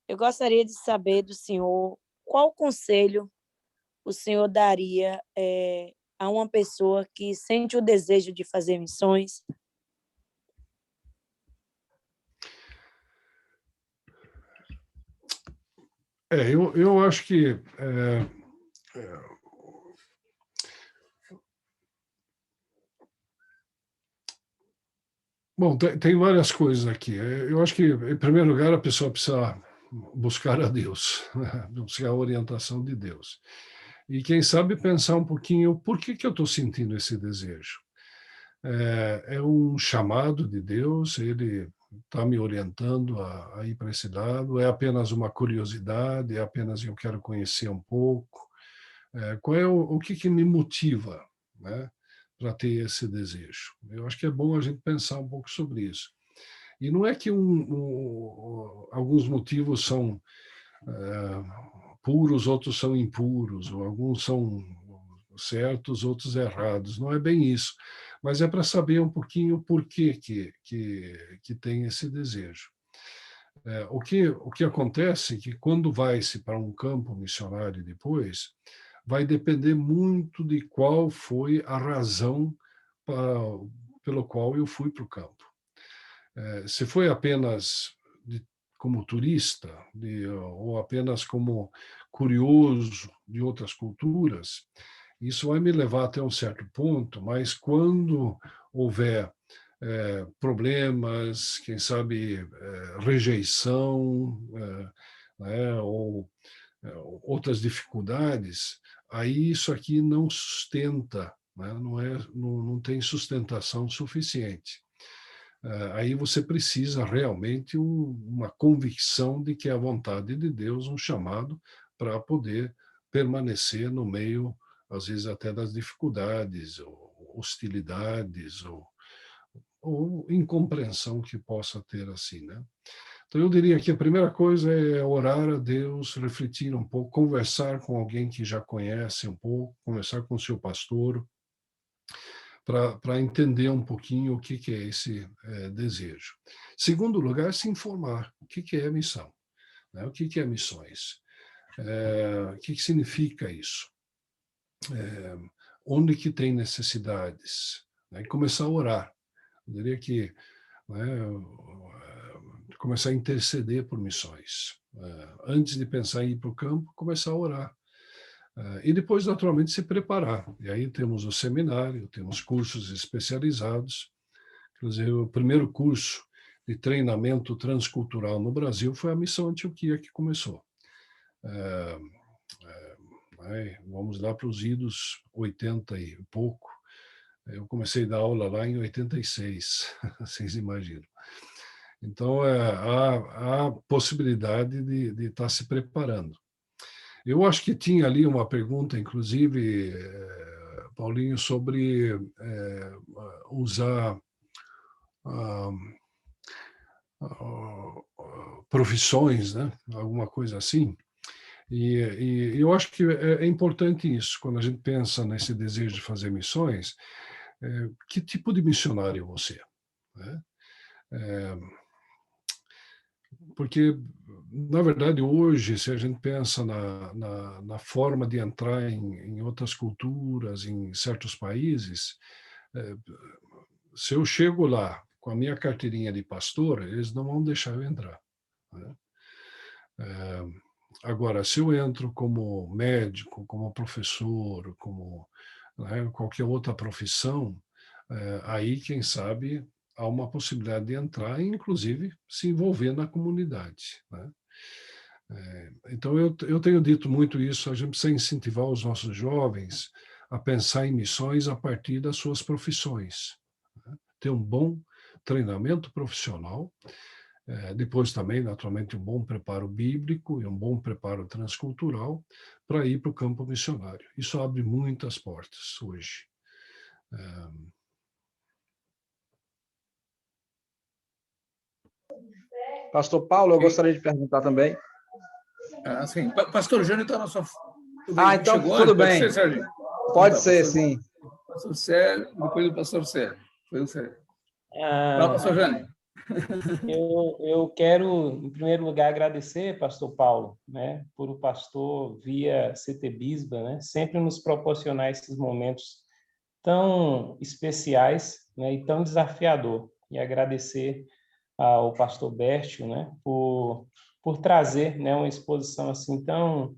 eu gostaria de saber do senhor qual conselho o senhor daria a uma pessoa que sente o desejo de fazer missões? Eu acho que bom, tem várias coisas aqui. Eu acho que, em primeiro lugar, a pessoa precisa buscar a Deus, buscar a orientação de Deus. E, quem sabe, pensar um pouquinho por que eu estou sentindo esse desejo. É um chamado de Deus, ele está me orientando a ir para esse lado, é apenas uma curiosidade, é apenas eu quero conhecer um pouco. Qual é o que me motiva, né, para ter esse desejo? Eu acho que é bom a gente pensar um pouco sobre isso. E não é que alguns motivos são puros, outros são impuros, ou alguns são certos, outros errados. Não é bem isso. Mas é para saber um pouquinho por que tem esse desejo. O que acontece é que, quando vai-se para um campo missionário depois, vai depender muito de qual foi a razão pelo qual eu fui para o campo. Se foi apenas como turista, ou apenas como curioso de outras culturas, isso vai me levar até um certo ponto, mas quando houver problemas, quem sabe rejeição, né, ou outras dificuldades, aí isso aqui não sustenta, né, não tem sustentação suficiente. aí você precisa realmente uma convicção de que é a vontade de Deus, um chamado para poder permanecer no meio, às vezes até das dificuldades, ou hostilidades, ou incompreensão que possa ter assim, né? Então, eu diria que a primeira coisa é orar a Deus, refletir um pouco, conversar com alguém que já conhece um pouco, conversar com o seu pastor, para entender um pouquinho o que é esse desejo. Segundo lugar, se informar. O que é missão? Né? O que é missões? O que significa isso? Onde que tem necessidades? Né? E começar a orar. Eu diria que, né, começar a interceder por missões. Antes de pensar em ir para o campo, começar a orar. E depois, naturalmente, se preparar. E aí temos o seminário, temos cursos especializados. Inclusive, o primeiro curso de treinamento transcultural no Brasil foi a Missão Antioquia que começou. Vamos lá para os idos 80 e pouco. Eu comecei a dar aula lá em 86, vocês imaginam. Então, há possibilidade de estar se preparando. Eu acho que tinha ali uma pergunta, inclusive, Paulinho, sobre usar profissões, né? Alguma coisa assim. E eu acho que é importante isso, quando a gente pensa nesse desejo de fazer missões, que tipo de missionário você é? Né? Porque, na verdade, hoje, se a gente pensa na forma de entrar em outras culturas, em certos países, se eu chego lá com a minha carteirinha de pastor, eles não vão deixar eu entrar. Né? Agora, se eu entro como médico, como professor, como, né, qualquer outra profissão, aí, quem sabe, há uma possibilidade de entrar e, inclusive, se envolver na comunidade. Né? Então, eu tenho dito muito isso, a gente precisa incentivar os nossos jovens a pensar em missões a partir das suas profissões. Né? Ter um bom treinamento profissional, depois também, naturalmente, um bom preparo bíblico e um bom preparo transcultural para ir para o campo missionário. Isso abre muitas portas hoje. Pastor Paulo, eu gostaria de perguntar também. Sim. Pastor Jânio está na sua... Então chegou tudo antes. bem. Pode ser, Sérgio? Pode ser, sim. Pastor Sérgio, depois do pastor Sérgio. Foi o Sérgio. Fala, pastor Jânio. Eu quero, em primeiro lugar, agradecer, pastor Paulo, né, por o pastor, via CT Bisba, né, sempre nos proporcionar esses momentos tão especiais, né, e tão desafiador. E agradecer ao pastor Bértio, né, por trazer, né, uma exposição assim tão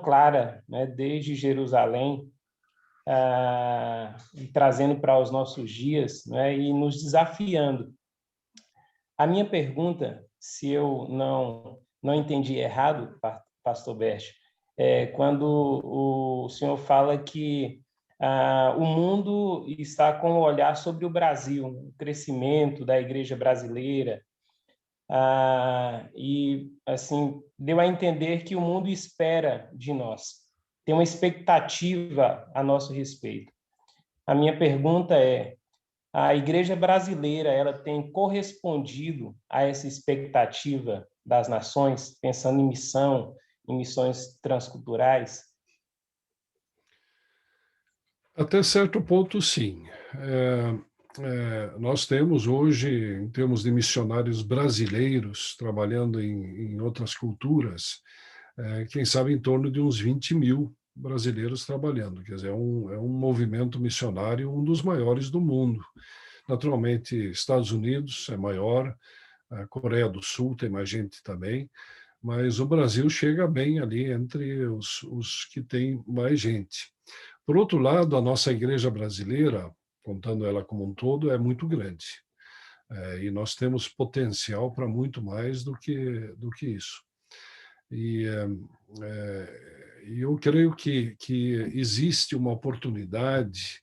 clara, né, desde Jerusalém, trazendo para os nossos dias, né, e nos desafiando. A minha pergunta, se eu não entendi errado, pastor Bértio, é quando o senhor fala que o mundo está com um olhar sobre o Brasil, o crescimento da igreja brasileira, e assim deu a entender que o mundo espera de nós, tem uma expectativa a nosso respeito. A minha pergunta é: a igreja brasileira, ela tem correspondido a essa expectativa das nações, pensando em missão, em missões transculturais? Até certo ponto, sim. Nós temos hoje, em termos de missionários brasileiros trabalhando em outras culturas, quem sabe em torno de uns 20 mil brasileiros trabalhando. Quer dizer, é um movimento missionário, um dos maiores do mundo. Naturalmente, Estados Unidos é maior, a Coreia do Sul tem mais gente também, mas o Brasil chega bem ali entre os que têm mais gente. Por outro lado, a nossa igreja brasileira, contando ela como um todo, é muito grande. E nós temos potencial para muito mais do que isso. E eu creio que existe uma oportunidade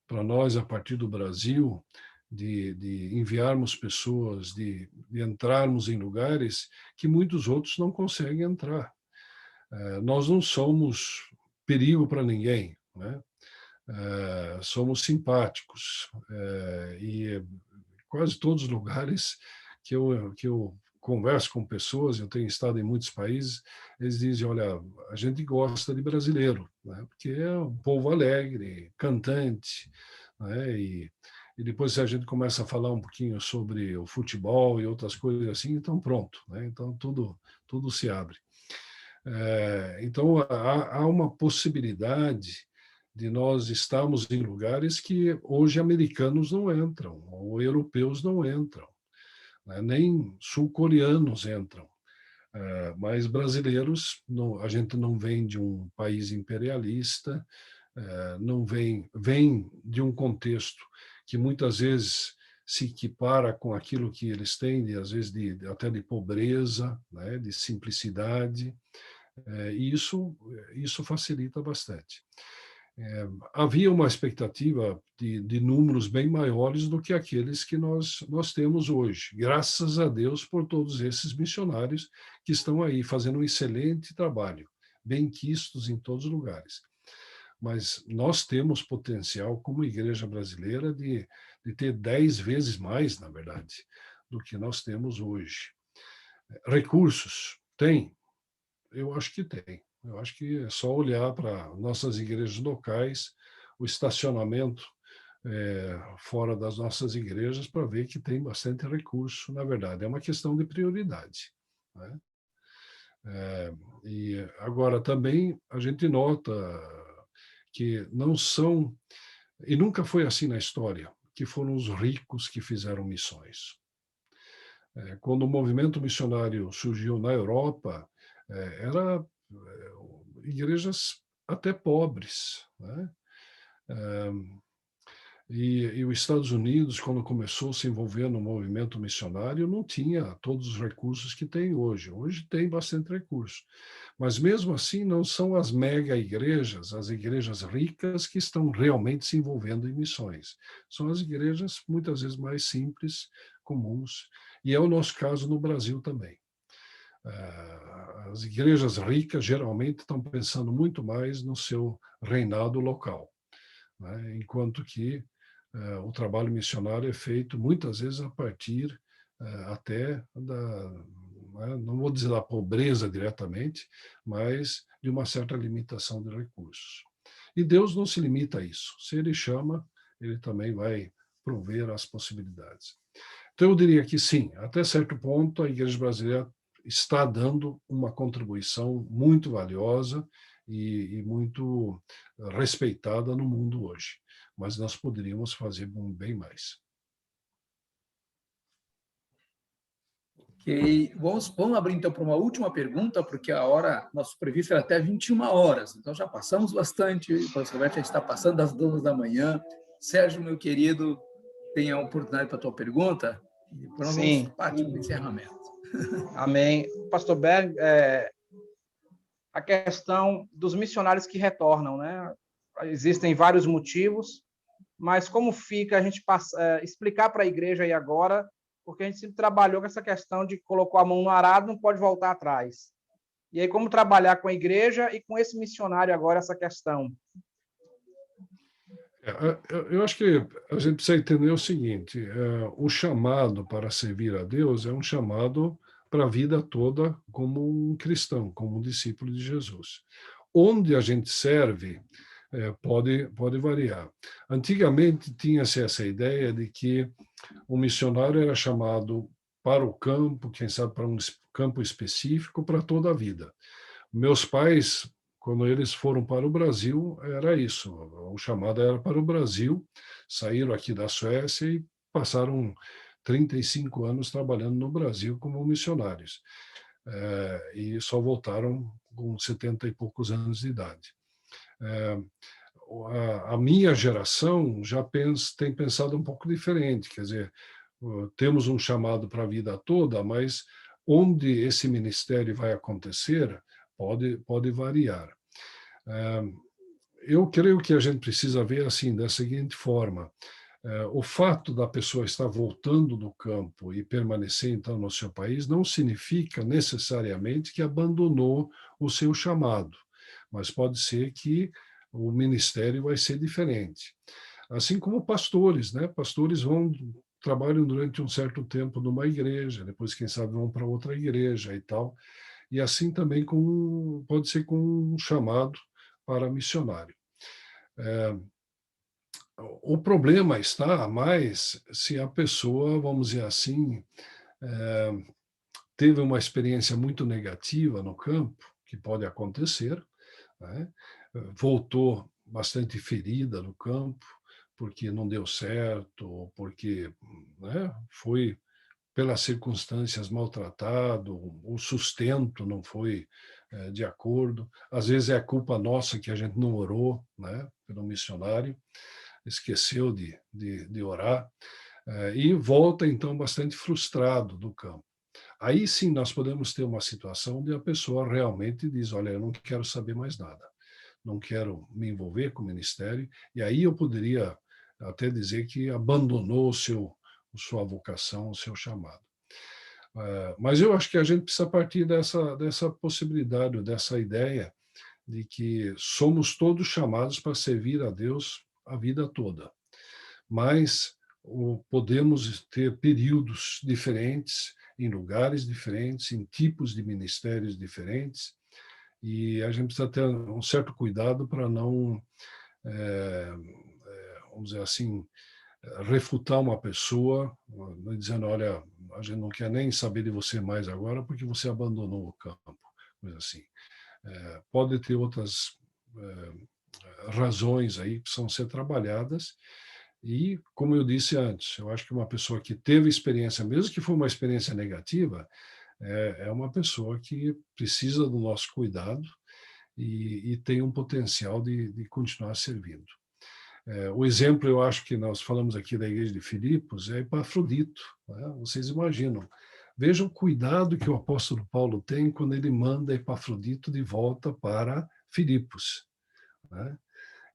para nós, a partir do Brasil, de enviarmos pessoas, de entrarmos em lugares que muitos outros não conseguem entrar. Nós não somos perigo para ninguém, né? Somos simpáticos, e quase todos os lugares que eu converso com pessoas, eu tenho estado em muitos países, eles dizem, olha, a gente gosta de brasileiro, né? Porque é um povo alegre, cantante, né? E depois se a gente começa a falar um pouquinho sobre o futebol e outras coisas assim, então pronto, né? Então tudo se abre. Então há uma possibilidade de nós estarmos em lugares que hoje americanos não entram, ou europeus não entram, né? Nem sul-coreanos entram. Mas brasileiros, a gente não vem de um país imperialista, não vem de um contexto que muitas vezes se equipara com aquilo que eles têm, às vezes até de pobreza, né? De simplicidade, e isso facilita bastante. Havia uma expectativa de números bem maiores do que aqueles que nós temos hoje. Graças a Deus por todos esses missionários que estão aí fazendo um excelente trabalho, bem quistos em todos os lugares. Mas nós temos potencial, como igreja brasileira, de ter 10 vezes mais, na verdade, do que nós temos hoje. Recursos? Tem? Eu acho que tem. Eu acho que é só olhar para nossas igrejas locais, o estacionamento fora das nossas igrejas, para ver que tem bastante recurso, na verdade. É uma questão de prioridade, né? E agora também a gente nota que não são, e nunca foi assim na história, que foram os ricos que fizeram missões. Quando o movimento missionário surgiu na Europa, era igrejas até pobres, né? E os Estados Unidos, quando começou a se envolver no movimento missionário, não tinha todos os recursos que tem hoje. Hoje tem bastante recurso. Mas, mesmo assim, não são as mega-igrejas, as igrejas ricas, que estão realmente se envolvendo em missões. São as igrejas, muitas vezes, mais simples, comuns. E é o nosso caso no Brasil também. As igrejas ricas, geralmente, estão pensando muito mais no seu reinado local, né? Enquanto que o trabalho missionário é feito muitas vezes a partir até não vou dizer da pobreza diretamente, mas de uma certa limitação de recursos. E Deus não se limita a isso. Se Ele chama, Ele também vai prover as possibilidades. Então, eu diria que sim, até certo ponto, a Igreja Brasileira está dando uma contribuição muito valiosa e muito respeitada no mundo hoje. Mas nós poderíamos fazer bem mais. Ok. Vamos abrir, então, para uma última pergunta, porque a hora, nosso previsto era até 21 horas, então já passamos bastante, o professor Roberto já está passando das 2 da manhã. Sérgio, meu querido, tem a oportunidade para a tua pergunta? E depois nós vamos partir para o encerramento. Amém. Pastor Berg, a questão dos missionários que retornam, né? Existem vários motivos, mas como fica a gente explicar para a igreja aí agora, porque a gente sempre trabalhou com essa questão de colocou a mão no arado, não pode voltar atrás. E aí, como trabalhar com a igreja e com esse missionário agora, essa questão? Eu acho que a gente precisa entender o seguinte, o chamado para servir a Deus é um chamado para a vida toda como um cristão, como um discípulo de Jesus. Onde a gente serve pode variar. Antigamente tinha-se essa ideia de que o missionário era chamado para o campo, quem sabe para um campo específico, para toda a vida. Meus pais, quando eles foram para o Brasil, era isso. O chamado era para o Brasil, saíram aqui da Suécia e passaram 35 anos trabalhando no Brasil como missionários. E só voltaram com 70 e poucos anos de idade. A minha geração já tem pensado um pouco diferente, quer dizer, temos um chamado para a vida toda, mas onde esse ministério vai acontecer pode variar. Eu creio que a gente precisa ver assim, da seguinte forma, O fato da pessoa estar voltando do campo e permanecer, então, no seu país, não significa necessariamente que abandonou o seu chamado, mas pode ser que o ministério vai ser diferente. Assim como pastores, né? Pastores trabalham durante um certo tempo numa igreja, depois, quem sabe, vão para outra igreja e tal. E assim também pode ser com um chamado para missionário. O problema está mais se a pessoa, vamos dizer assim, teve uma experiência muito negativa no campo, que pode acontecer, né? Voltou bastante ferida no campo, porque não deu certo, ou porque, né, foi, pelas circunstâncias, maltratado, o sustento não foi de acordo. Às vezes é culpa nossa que a gente não orou, né, pelo missionário, esqueceu de orar, e volta, então, bastante frustrado do campo. Aí sim nós podemos ter uma situação onde a pessoa realmente diz, olha, eu não quero saber mais nada, não quero me envolver com o ministério, e aí eu poderia até dizer que abandonou sua vocação, o seu chamado. Mas eu acho que a gente precisa partir dessa possibilidade, dessa ideia de que somos todos chamados para servir a Deus a vida toda, mas podemos ter períodos diferentes, em lugares diferentes, em tipos de ministérios diferentes, e a gente precisa ter um certo cuidado para não, vamos dizer assim, refutar uma pessoa, dizendo, olha, a gente não quer nem saber de você mais agora porque você abandonou o campo, coisa assim. Pode ter outras razões aí que precisam ser trabalhadas, e, como eu disse antes, eu acho que uma pessoa que teve experiência, mesmo que for uma experiência negativa, é uma pessoa que precisa do nosso cuidado e tem um potencial de continuar servindo. O exemplo, eu acho que nós falamos aqui da igreja de Filipos, é Epafrodito, né? Vocês imaginam. Vejam o cuidado que o apóstolo Paulo tem quando ele manda Epafrodito de volta para Filipos, né?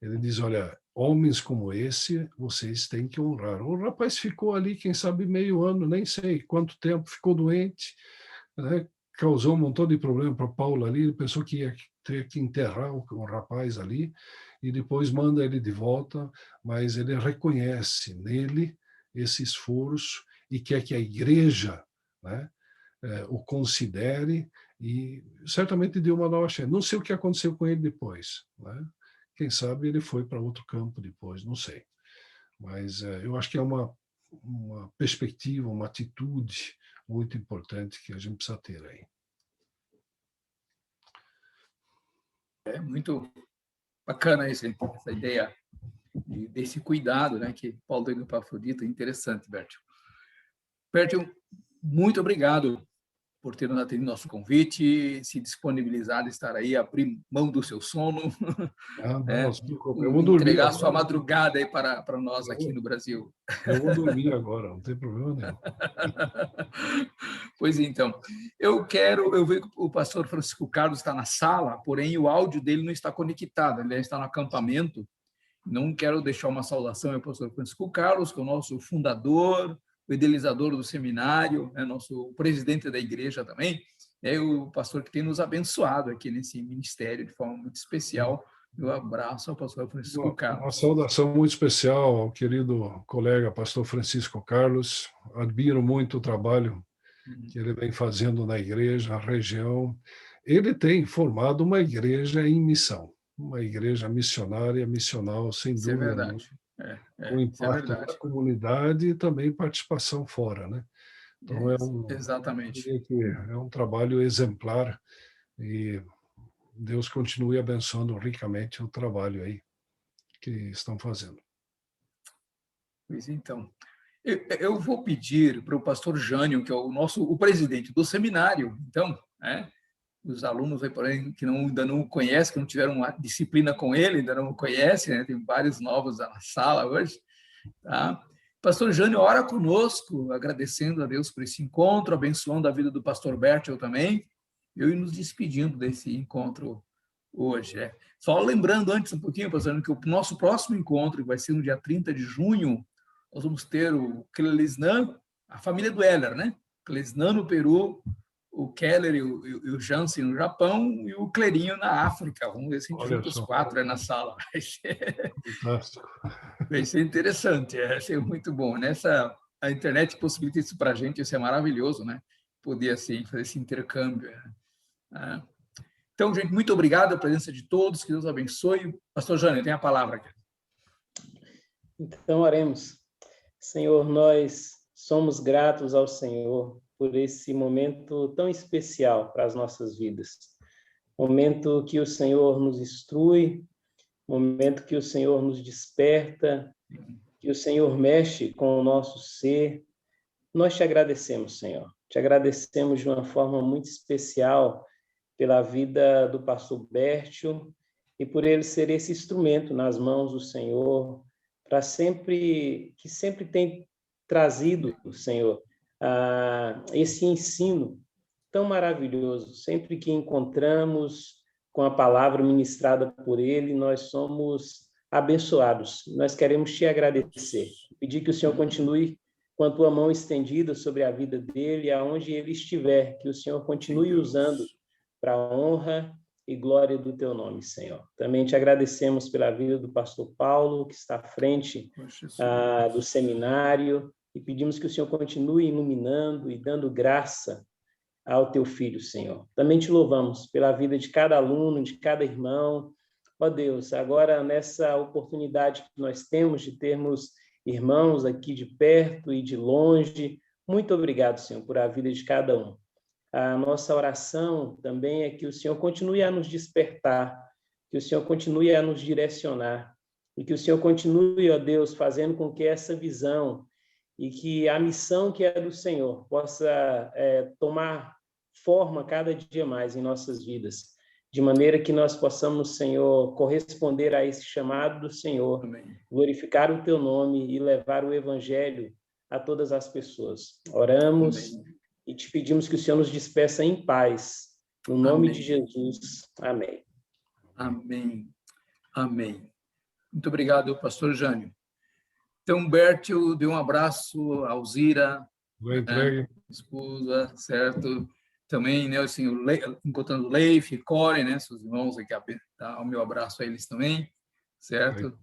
Ele diz, olha, homens como esse, vocês têm que honrar. O rapaz ficou ali, quem sabe, meio ano, nem sei quanto tempo, ficou doente, né? Causou um montão de problema para Paulo ali, ele pensou que ia ter que enterrar o rapaz ali, e depois manda ele de volta, mas ele reconhece nele esse esforço e quer que a igreja, né, o considere e certamente deu uma nova chance. Não sei o que aconteceu com ele depois, né? Quem sabe ele foi para outro campo depois, não sei. Mas eu acho que é uma perspectiva, uma atitude muito importante que a gente precisa ter aí. É muito bacana essa ideia desse cuidado, né, que Paulo deu para Afrodita. Interessante, Bertil. Bertil, muito obrigado por ter atendido nosso convite, se disponibilizado a estar aí, abrir mão do seu sono, eu vou dormir entregar agora. Sua madrugada aí para nós aqui no Brasil. Eu vou dormir agora, não tem problema nenhum. Pois então, eu vejo que o pastor Francisco Carlos está na sala, porém o áudio dele não está conectado, ele está no acampamento. Não quero deixar uma saudação ao pastor Francisco Carlos, que é o nosso fundador, o idealizador do seminário, nosso presidente da igreja também, o pastor que tem nos abençoado aqui nesse ministério de forma muito especial. Eu abraço ao pastor Francisco Carlos. Uma saudação muito especial ao querido colega pastor Francisco Carlos. Admiro muito o trabalho que ele vem fazendo na igreja, na região. Ele tem formado uma igreja em missão, uma igreja missionária, missional, sem dúvida. Isso é verdade. Com impacto na comunidade e também participação fora, né? Então exatamente. É um trabalho exemplar e Deus continue abençoando ricamente o trabalho aí que estão fazendo. Pois então, eu vou pedir para o pastor Jânio, que é o presidente do seminário, então, os alunos que ainda não o conhecem, que não tiveram uma disciplina com ele, ainda não o conhecem, né? Tem vários novos na sala hoje. Tá? Pastor Jânio, ora conosco, agradecendo a Deus por esse encontro, abençoando a vida do pastor Bertil também, e nos despedindo desse encontro hoje. Só lembrando antes um pouquinho, pastor, que o nosso próximo encontro vai ser no dia 30 de junho, nós vamos ter o Clelisnan, a família do Heller, né? Clelisnan no Peru, o Keller e o Jansen no Japão e o Clerinho na África. Vamos ver se a gente junta os 4 aí na sala. Vai ser interessante, vai ser muito bom. A internet possibilita isso para a gente, isso é maravilhoso, né? Poder assim, fazer esse intercâmbio. Né? Então, gente, muito obrigado pela presença de todos, que Deus abençoe. Pastor Jânio, tem a palavra aqui. Então, oremos. Senhor, nós somos gratos ao Senhor por esse momento tão especial para as nossas vidas. Momento que o Senhor nos instrui, momento que o Senhor nos desperta, que o Senhor mexe com o nosso ser. Nós te agradecemos, Senhor. Te agradecemos de uma forma muito especial pela vida do pastor Bértio e por ele ser esse instrumento nas mãos do Senhor, que sempre tem trazido, Senhor, esse ensino tão maravilhoso. Sempre que encontramos com a palavra ministrada por ele, nós somos abençoados. Nós queremos te agradecer, pedir que o Senhor continue com a tua mão estendida sobre a vida dele, aonde ele estiver, que o Senhor continue usando para a honra e glória do teu nome, Senhor. Também te agradecemos pela vida do pastor Paulo, que está à frente do seminário, e pedimos que o Senhor continue iluminando e dando graça ao teu filho, Senhor. Também te louvamos pela vida de cada aluno, de cada irmão. Ó Deus, agora nessa oportunidade que nós temos de termos irmãos aqui de perto e de longe, muito obrigado, Senhor, por a vida de cada um. A nossa oração também é que o Senhor continue a nos despertar, que o Senhor continue a nos direcionar, e que o Senhor continue, ó Deus, fazendo com que essa visão e que a missão que é do Senhor possa tomar forma cada dia mais em nossas vidas, de maneira que nós possamos, Senhor, corresponder a esse chamado do Senhor, amém, glorificar o teu nome e levar o evangelho a todas as pessoas. Oramos, amém, e te pedimos que o Senhor nos despeça em paz, no nome amém de Jesus. Amém. Amém. Amém. Muito obrigado, pastor Jânio. Então, Bértio, dê um abraço a Alzira, esposa, certo? Também, né, assim, encontrando Leif, Core, né, seus irmãos aqui, o meu abraço a eles também, certo?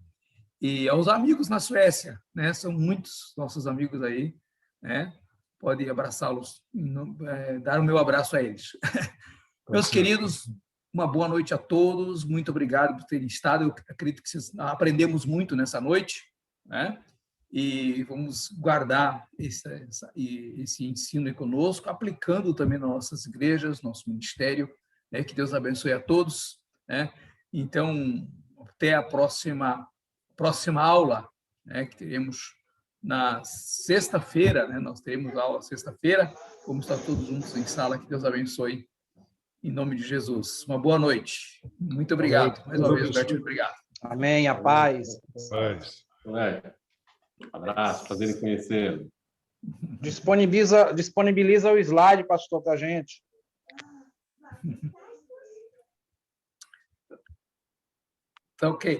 E aos amigos na Suécia, né, são muitos nossos amigos aí, né? Pode abraçá-los, dar o meu abraço a eles. Meus queridos, uma boa noite a todos, muito obrigado por terem estado, eu acredito que vocês aprendemos muito nessa noite, né? E vamos guardar esse ensino conosco, aplicando também nas nossas igrejas, nosso ministério, né? Que Deus abençoe a todos, né? Então, até a próxima aula, né? Que teremos na sexta-feira, né? Nós teremos aula sexta-feira, vamos estar todos juntos em sala, que Deus abençoe, em nome de Jesus. Uma boa noite. Muito obrigado. Mais uma vez, Bértio, obrigado. Amém, a paz. Paz. Abraço, prazer em conhecê-lo. Disponibiliza o slide, pastor, para a gente. Tá ok.